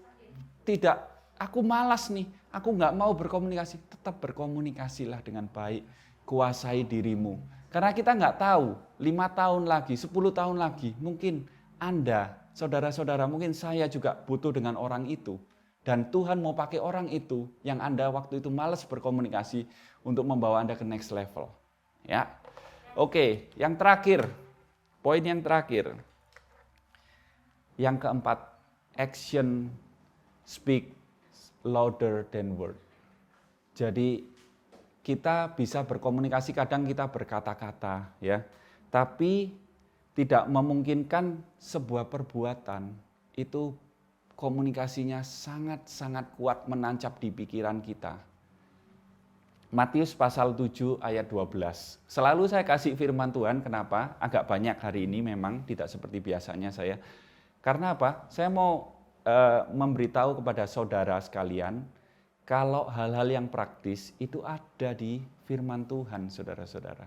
tidak, aku malas nih, aku nggak mau berkomunikasi. Tetap berkomunikasilah dengan baik. Kuasai dirimu. Karena kita nggak tahu, 5 tahun lagi, 10 tahun lagi, mungkin Anda, saudara-saudara, mungkin saya juga butuh dengan orang itu. Dan Tuhan mau pakai orang itu yang Anda waktu itu malas berkomunikasi untuk membawa Anda ke next level. Ya, oke, yang terakhir, poin yang terakhir. Yang keempat, action speak louder than word. Jadi, kita bisa berkomunikasi, kadang kita berkata-kata ya. Tapi tidak memungkinkan sebuah perbuatan itu komunikasinya sangat-sangat kuat menancap di pikiran kita. Matius pasal 7 ayat 12. Selalu saya kasih firman Tuhan, kenapa? Agak banyak hari ini memang, tidak seperti biasanya saya. Karena apa? Saya mau memberitahu kepada saudara sekalian, kalau hal-hal yang praktis itu ada di firman Tuhan, saudara-saudara.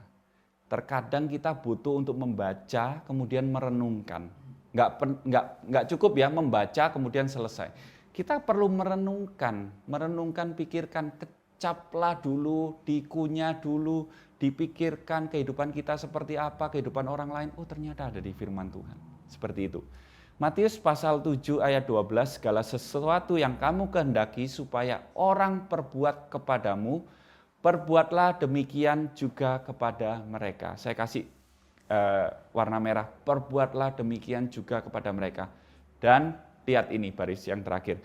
Terkadang kita butuh untuk membaca, kemudian merenungkan. Nggak cukup ya membaca, kemudian selesai. Kita perlu merenungkan, pikirkan, caplah dulu, dikunyah dulu, dipikirkan kehidupan kita seperti apa, kehidupan orang lain. Oh ternyata ada di firman Tuhan. Seperti itu. Matius pasal 7 ayat 12, segala sesuatu yang kamu kehendaki supaya orang perbuat kepadamu, perbuatlah demikian juga kepada mereka. Saya kasih warna merah, perbuatlah demikian juga kepada mereka. Dan lihat ini baris yang terakhir.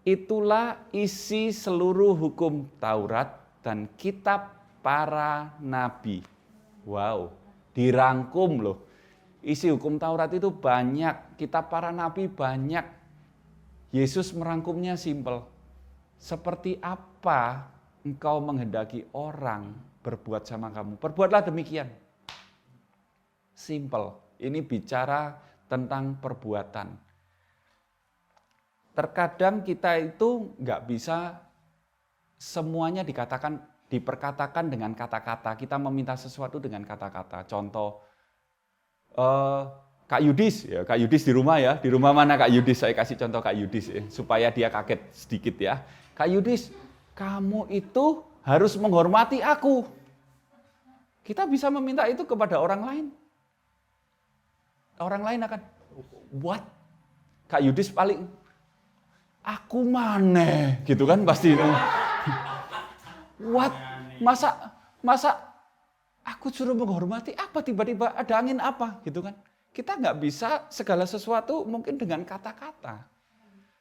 Itulah isi seluruh hukum Taurat dan kitab para nabi. Wow, dirangkum loh. Isi hukum Taurat itu banyak, kitab para nabi banyak. Yesus merangkumnya simpel. Seperti apa engkau menghendaki orang berbuat sama kamu? Perbuatlah demikian. Simpel. Ini bicara tentang perbuatan. Terkadang kita itu nggak bisa semuanya diperkatakan dengan kata-kata. Kita meminta sesuatu dengan kata-kata. Contoh, Kak Yudis, ya Kak Yudis di rumah ya. Di rumah mana Kak Yudis? Saya kasih contoh Kak Yudis ya, supaya dia kaget sedikit ya. Kak Yudis, kamu itu harus menghormati aku. Kita bisa meminta itu kepada orang lain. Orang lain akan, what? Kak Yudis paling, aku maneh, gitu kan pasti. What? Masa aku suruh menghormati apa? Tiba-tiba ada angin apa? Gitu kan? Kita nggak bisa segala sesuatu mungkin dengan kata-kata.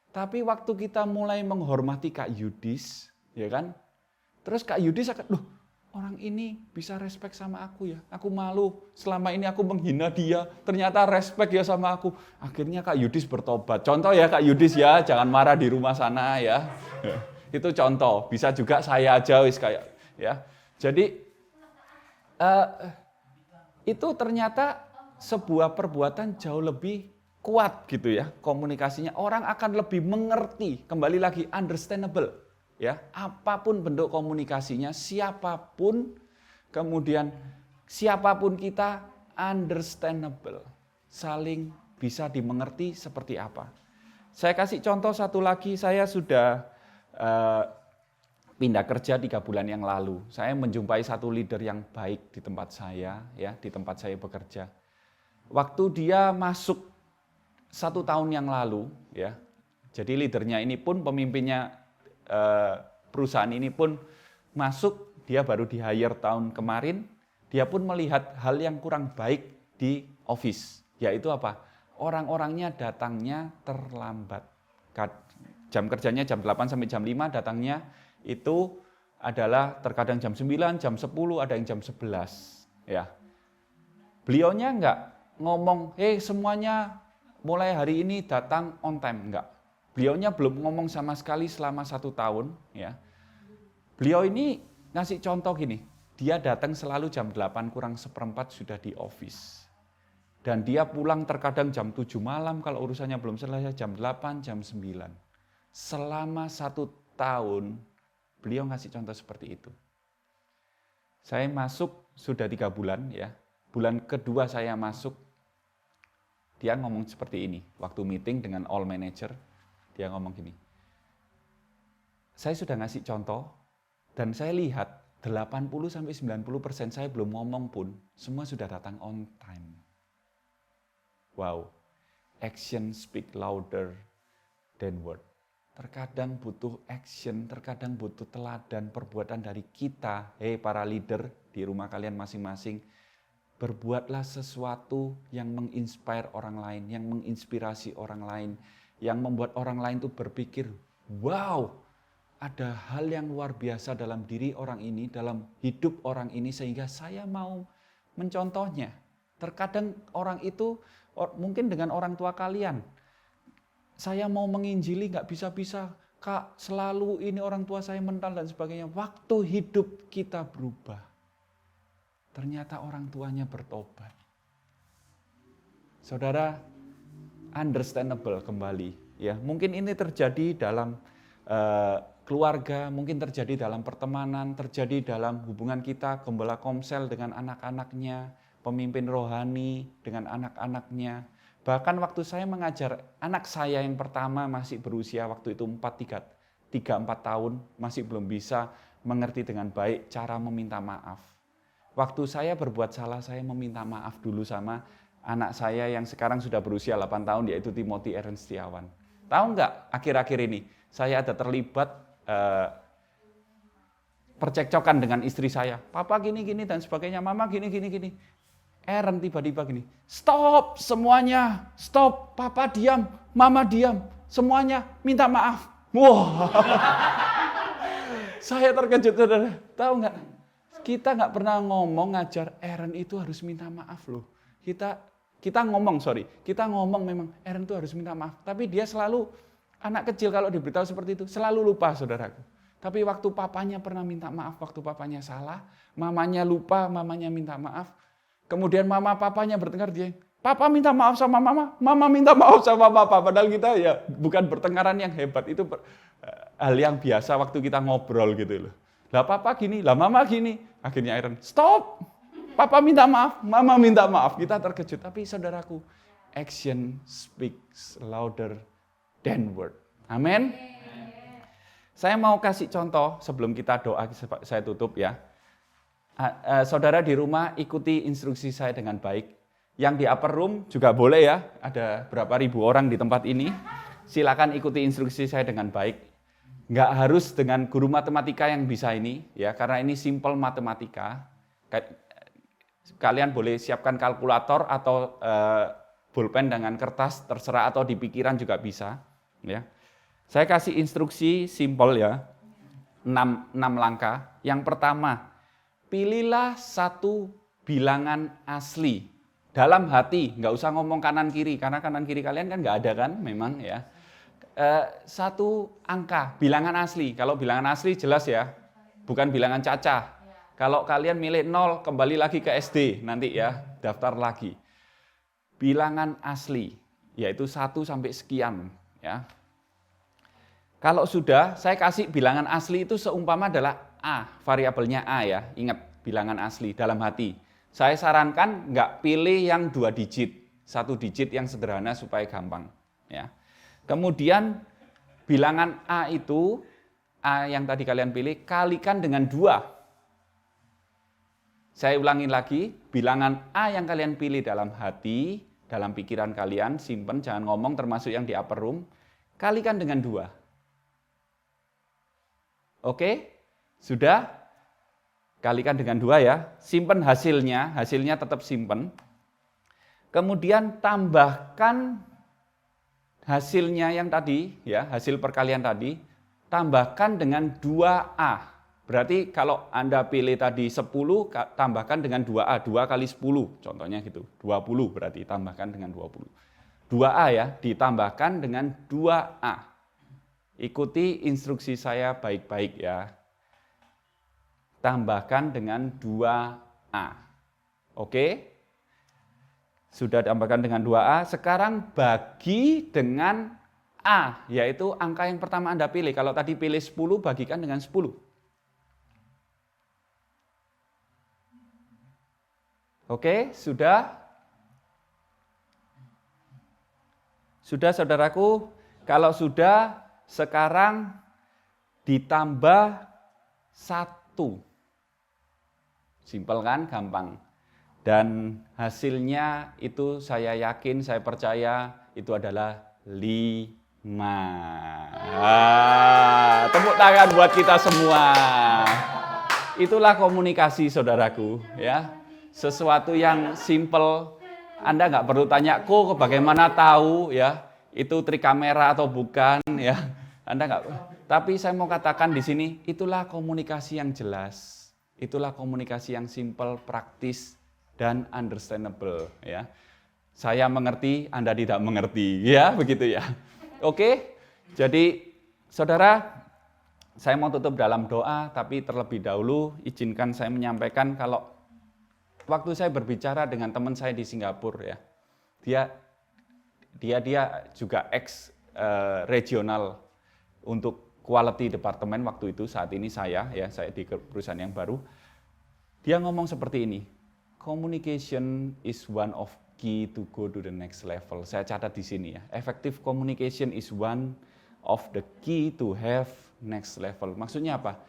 Tapi waktu kita mulai menghormati Kak Yudis, ya kan? Terus Kak Yudis akan, loh, orang ini bisa respect sama aku ya. Aku malu, selama ini aku menghina dia, ternyata respect ya sama aku. Akhirnya Kak Yudis bertobat. Contoh ya Kak Yudis ya, jangan marah di rumah sana ya. Itu contoh, bisa juga saya aja wis kayak ya. Jadi itu ternyata sebuah perbuatan jauh lebih kuat gitu ya komunikasinya. Orang akan lebih mengerti, kembali lagi understandable. Ya, apapun bentuk komunikasinya, siapapun, kemudian siapapun kita understandable, saling bisa dimengerti seperti apa. Saya kasih contoh satu lagi, saya sudah pindah kerja 3 bulan yang lalu. Saya menjumpai satu leader yang baik di tempat saya, ya, di tempat saya bekerja. Waktu dia masuk 1 tahun yang lalu, ya, jadi leadernya ini pun pemimpinnya perusahaan ini pun masuk, dia baru di hire tahun kemarin, dia pun melihat hal yang kurang baik di office, yaitu apa? Orang-orangnya datangnya terlambat. Jam kerjanya jam 8 sampai jam 5, datangnya itu adalah terkadang jam 9, jam 10, ada yang jam 11. Ya. Beliaunya enggak ngomong, semuanya mulai hari ini datang on time, enggak. Beliaunya belum ngomong sama sekali selama 1 tahun. Ya. Beliau ini ngasih contoh gini, dia datang selalu jam 8 kurang seperempat sudah di office. Dan dia pulang terkadang jam 7 malam, kalau urusannya belum selesai jam 8, jam 9. Selama 1 tahun, beliau ngasih contoh seperti itu. Saya masuk sudah 3 bulan, ya. Bulan kedua saya masuk, dia ngomong seperti ini. Waktu meeting dengan all manager, dia ngomong gini, saya sudah ngasih contoh, dan saya lihat 80-90% saya belum ngomong pun, semua sudah datang on time. Wow, action speak louder than word. Terkadang butuh action, terkadang butuh teladan perbuatan dari kita. Para leader di rumah kalian masing-masing, berbuatlah sesuatu yang menginspire orang lain, yang menginspirasi orang lain, yang membuat orang lain itu berpikir, wow, ada hal yang luar biasa dalam diri orang ini, dalam hidup orang ini, sehingga saya mau mencontohnya. Terkadang orang itu, mungkin dengan orang tua kalian, saya mau menginjili nggak bisa-bisa, Kak, selalu ini orang tua saya mental dan sebagainya. Waktu hidup kita berubah, ternyata orang tuanya bertobat. Saudara, understandable kembali. Ya, mungkin ini terjadi dalam keluarga, mungkin terjadi dalam pertemanan, terjadi dalam hubungan kita, gembala komsel dengan anak-anaknya, pemimpin rohani dengan anak-anaknya. Bahkan waktu saya mengajar anak saya yang pertama masih berusia waktu itu 3-4 tahun, masih belum bisa mengerti dengan baik cara meminta maaf. Waktu saya berbuat salah, saya meminta maaf dulu sama anak saya yang sekarang sudah berusia 8 tahun, yaitu Timothy Ernstiawan. Tahu nggak, akhir-akhir ini saya ada terlibat percekcokan dengan istri saya. Papa gini-gini dan sebagainya, mama gini-gini. Aaron tiba-tiba gini, stop semuanya, stop, papa diam, mama diam, semuanya minta maaf. Wah, saya terkejut, saudara. Tahu nggak, kita nggak pernah ngomong ngajar Aaron itu harus minta maaf loh. Kita ngomong memang Aaron itu harus minta maaf, tapi dia selalu, anak kecil kalau diberitahu seperti itu, selalu lupa, saudaraku. Tapi waktu papanya pernah minta maaf, waktu papanya salah, mamanya lupa, mamanya minta maaf. Kemudian mama papanya bertengkar, dia, papa minta maaf sama mama, mama minta maaf sama papa. Padahal kita ya bukan bertengkaran yang hebat, itu hal yang biasa waktu kita ngobrol gitu loh. Lah papa gini, lah mama gini. Akhirnya Aaron, stop, papa minta maaf, mama minta maaf. Kita terkejut, tapi saudaraku, action speaks louder than word. Amin. Saya mau kasih contoh sebelum kita doa, saya tutup ya. Saudara di rumah ikuti instruksi saya dengan baik. Yang di upper room juga boleh ya, ada berapa ribu orang di tempat ini. Silakan ikuti instruksi saya dengan baik. Nggak harus dengan guru matematika yang bisa ini, ya, karena ini simple matematika. Kalian boleh siapkan kalkulator atau pulpen dengan kertas, terserah, atau di pikiran juga bisa. Ya. Saya kasih instruksi simple ya, 6 langkah. Yang pertama, pilihlah satu bilangan asli dalam hati, nggak usah ngomong kanan kiri, karena kanan kiri kalian kan nggak ada kan, memang ya. Satu angka, bilangan asli. Kalau bilangan asli jelas ya, bukan bilangan cacah. Kalau kalian milih 0, kembali lagi ke SD nanti ya, daftar lagi. Bilangan asli, yaitu 1 sampai sekian ya. Kalau sudah, saya kasih bilangan asli itu seumpama adalah A, variabelnya A ya, ingat bilangan asli dalam hati. Saya sarankan nggak pilih yang 2 digit, 1 digit yang sederhana supaya gampang. Ya. Kemudian bilangan A itu, A yang tadi kalian pilih, kalikan dengan 2. Saya ulangin lagi, bilangan A yang kalian pilih dalam hati, dalam pikiran kalian, simpen, jangan ngomong termasuk yang di upper room, kalikan dengan 2. Oke, sudah? Kalikan dengan 2 ya, simpen hasilnya tetap simpen. Kemudian tambahkan hasilnya yang tadi, ya, hasil perkalian tadi, tambahkan dengan 2A. Berarti kalau Anda pilih tadi 10, tambahkan dengan 2A, 2 kali 10, contohnya gitu, 20 berarti tambahkan dengan 20. 2A ya, ditambahkan dengan 2A. Ikuti instruksi saya baik-baik ya. Tambahkan dengan 2A. Oke? Sudah tambahkan dengan 2A, sekarang bagi dengan A, yaitu angka yang pertama Anda pilih. Kalau tadi pilih 10, bagikan dengan 10. Oke, sudah? Sudah saudaraku? Kalau sudah, sekarang ditambah 1. Simpel kan? Gampang. Dan hasilnya itu saya yakin, saya percaya itu adalah 5. Tepuk tangan buat kita semua. Itulah komunikasi saudaraku, ya. Sesuatu yang simple. Anda nggak perlu tanya, kok bagaimana tahu ya itu trik kamera atau bukan ya. Anda nggak. Tapi saya mau katakan di sini, itulah komunikasi yang jelas. Itulah komunikasi yang simple, praktis, dan understandable ya. Saya mengerti, Anda tidak mengerti, ya begitu ya. Oke, jadi saudara, saya mau tutup dalam doa, tapi terlebih dahulu izinkan saya menyampaikan kalau waktu saya berbicara dengan teman saya di Singapura ya, dia juga ex regional untuk quality department waktu itu. Saat ini saya di perusahaan yang baru. Dia ngomong seperti ini, communication is one of key to go to the next level. Saya catat di sini ya. Effective communication is one of the key to have next level. Maksudnya apa?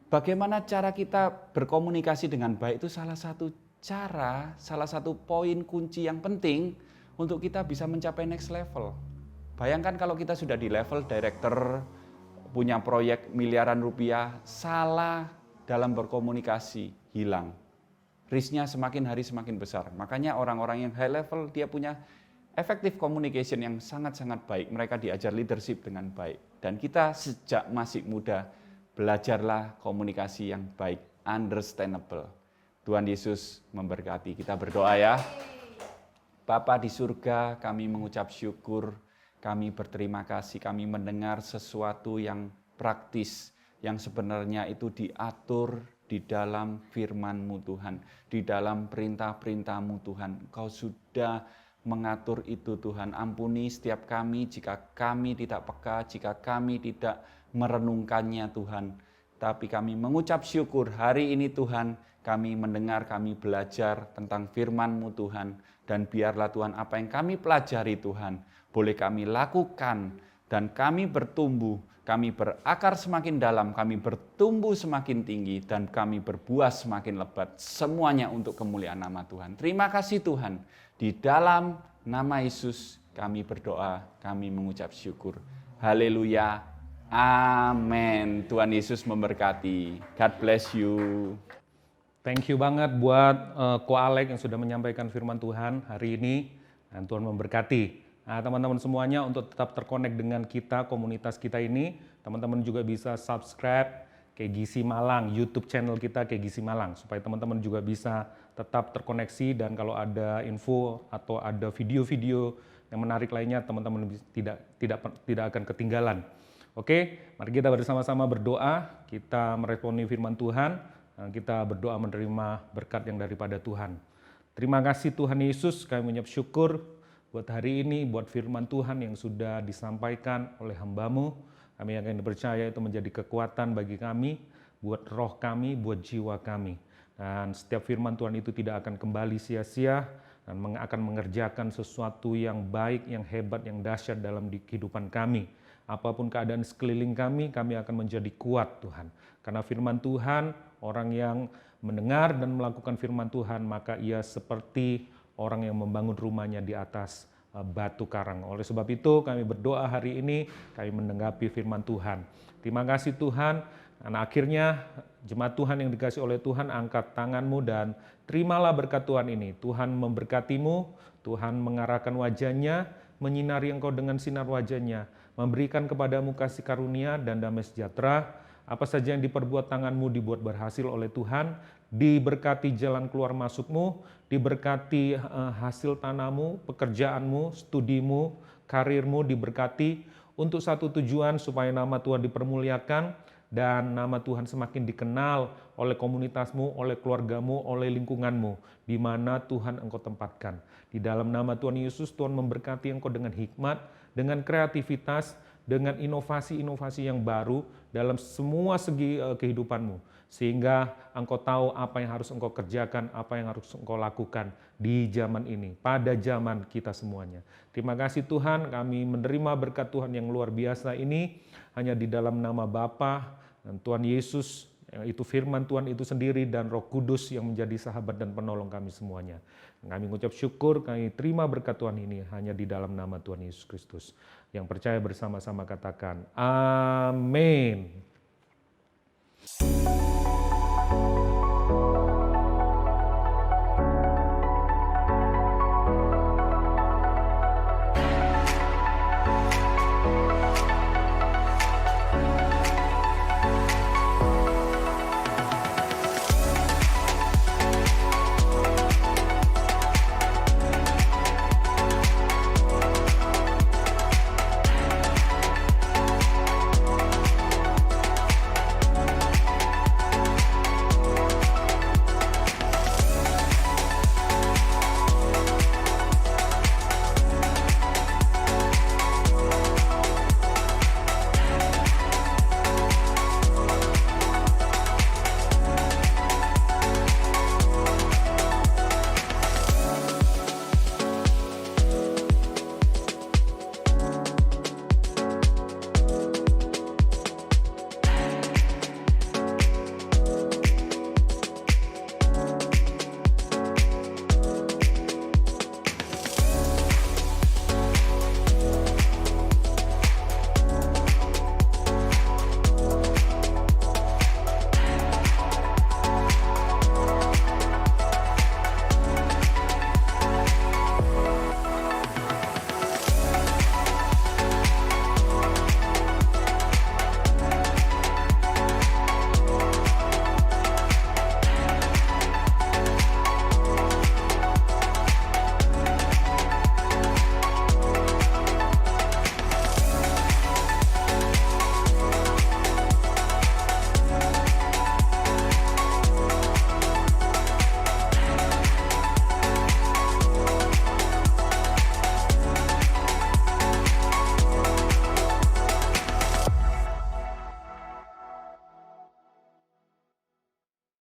Bagaimana cara kita berkomunikasi dengan baik itu salah satu cara, salah satu poin kunci yang penting untuk kita bisa mencapai next level. Bayangkan kalau kita sudah di level director, punya proyek miliaran rupiah, salah dalam berkomunikasi, hilang. Risknya semakin hari semakin besar. Makanya orang-orang yang high level dia punya effective communication yang sangat-sangat baik. Mereka diajar leadership dengan baik. Dan kita sejak masih muda, belajarlah komunikasi yang baik, understandable. Tuhan Yesus memberkati. Kita berdoa ya. Bapa di surga, kami mengucap syukur, kami berterima kasih, kami mendengar sesuatu yang praktis, yang sebenarnya itu diatur di dalam firman-Mu Tuhan, di dalam perintah-perintah-Mu Tuhan. Engkau sudah mengatur itu Tuhan. Ampuni setiap kami jika kami tidak peka, jika kami tidak merenungkannya Tuhan. Tapi kami mengucap syukur hari ini Tuhan, kami mendengar, kami belajar tentang firman-Mu Tuhan. Dan biarlah Tuhan apa yang kami pelajari Tuhan, boleh kami lakukan dan kami bertumbuh. Kami berakar semakin dalam, kami bertumbuh semakin tinggi, dan kami berbuah semakin lebat. Semuanya untuk kemuliaan nama Tuhan. Terima kasih Tuhan. Di dalam nama Yesus kami berdoa, kami mengucap syukur. Haleluya. Amin. Tuhan Yesus memberkati. God bless you. Thank you banget buat Ko Alek yang sudah menyampaikan firman Tuhan hari ini. Dan Tuhan memberkati. Nah, teman-teman semuanya untuk tetap terkonek dengan kita, komunitas kita ini, teman-teman juga bisa subscribe KGC Malang, YouTube channel kita KGC Malang, supaya teman-teman juga bisa tetap terkoneksi dan kalau ada info atau ada video-video yang menarik lainnya, teman-teman tidak akan ketinggalan. Oke, mari kita bersama-sama berdoa, kita meresponi firman Tuhan, dan kita berdoa menerima berkat yang daripada Tuhan. Terima kasih Tuhan Yesus, kami mengucap syukur buat hari ini, buat firman Tuhan yang sudah disampaikan oleh hamba-Mu. Kami yakin percaya itu menjadi kekuatan bagi kami, buat roh kami, buat jiwa kami. Dan setiap firman Tuhan itu tidak akan kembali sia-sia, dan akan mengerjakan sesuatu yang baik, yang hebat, yang dahsyat dalam kehidupan kami. Apapun keadaan sekeliling kami akan menjadi kuat Tuhan. Karena firman Tuhan, orang yang mendengar dan melakukan firman Tuhan, maka ia seperti orang yang membangun rumahnya di atas batu karang. Oleh sebab itu kami berdoa hari ini, kami menanggapi firman Tuhan. Terima kasih Tuhan, dan akhirnya jemaat Tuhan yang dikasihi oleh Tuhan, angkat tanganmu dan terimalah berkat Tuhan ini. Tuhan memberkatimu, Tuhan mengarahkan wajahnya, menyinari engkau dengan sinar wajahnya, memberikan kepadamu kasih karunia dan damai sejahtera. Apa saja yang diperbuat tanganmu dibuat berhasil oleh Tuhan, diberkati jalan keluar masukmu, diberkati hasil tanahmu, pekerjaanmu, studimu, karirmu diberkati untuk satu tujuan supaya nama Tuhan dipermuliakan dan nama Tuhan semakin dikenal oleh komunitasmu, oleh keluargamu, oleh lingkunganmu, di mana Tuhan engkau tempatkan. Di dalam nama Tuhan Yesus, Tuhan memberkati engkau dengan hikmat, dengan kreativitas, dengan inovasi-inovasi yang baru dalam semua segi kehidupanmu. Sehingga engkau tahu apa yang harus engkau kerjakan, apa yang harus engkau lakukan di zaman ini, pada zaman kita semuanya. Terima kasih Tuhan, kami menerima berkat Tuhan yang luar biasa ini, hanya di dalam nama Bapa dan Tuhan Yesus, itu firman Tuhan itu sendiri dan Roh Kudus yang menjadi sahabat dan penolong kami semuanya. Kami mengucap syukur, kami terima berkat Tuhan ini hanya di dalam nama Tuhan Yesus Kristus. Yang percaya bersama-sama katakan, Amin.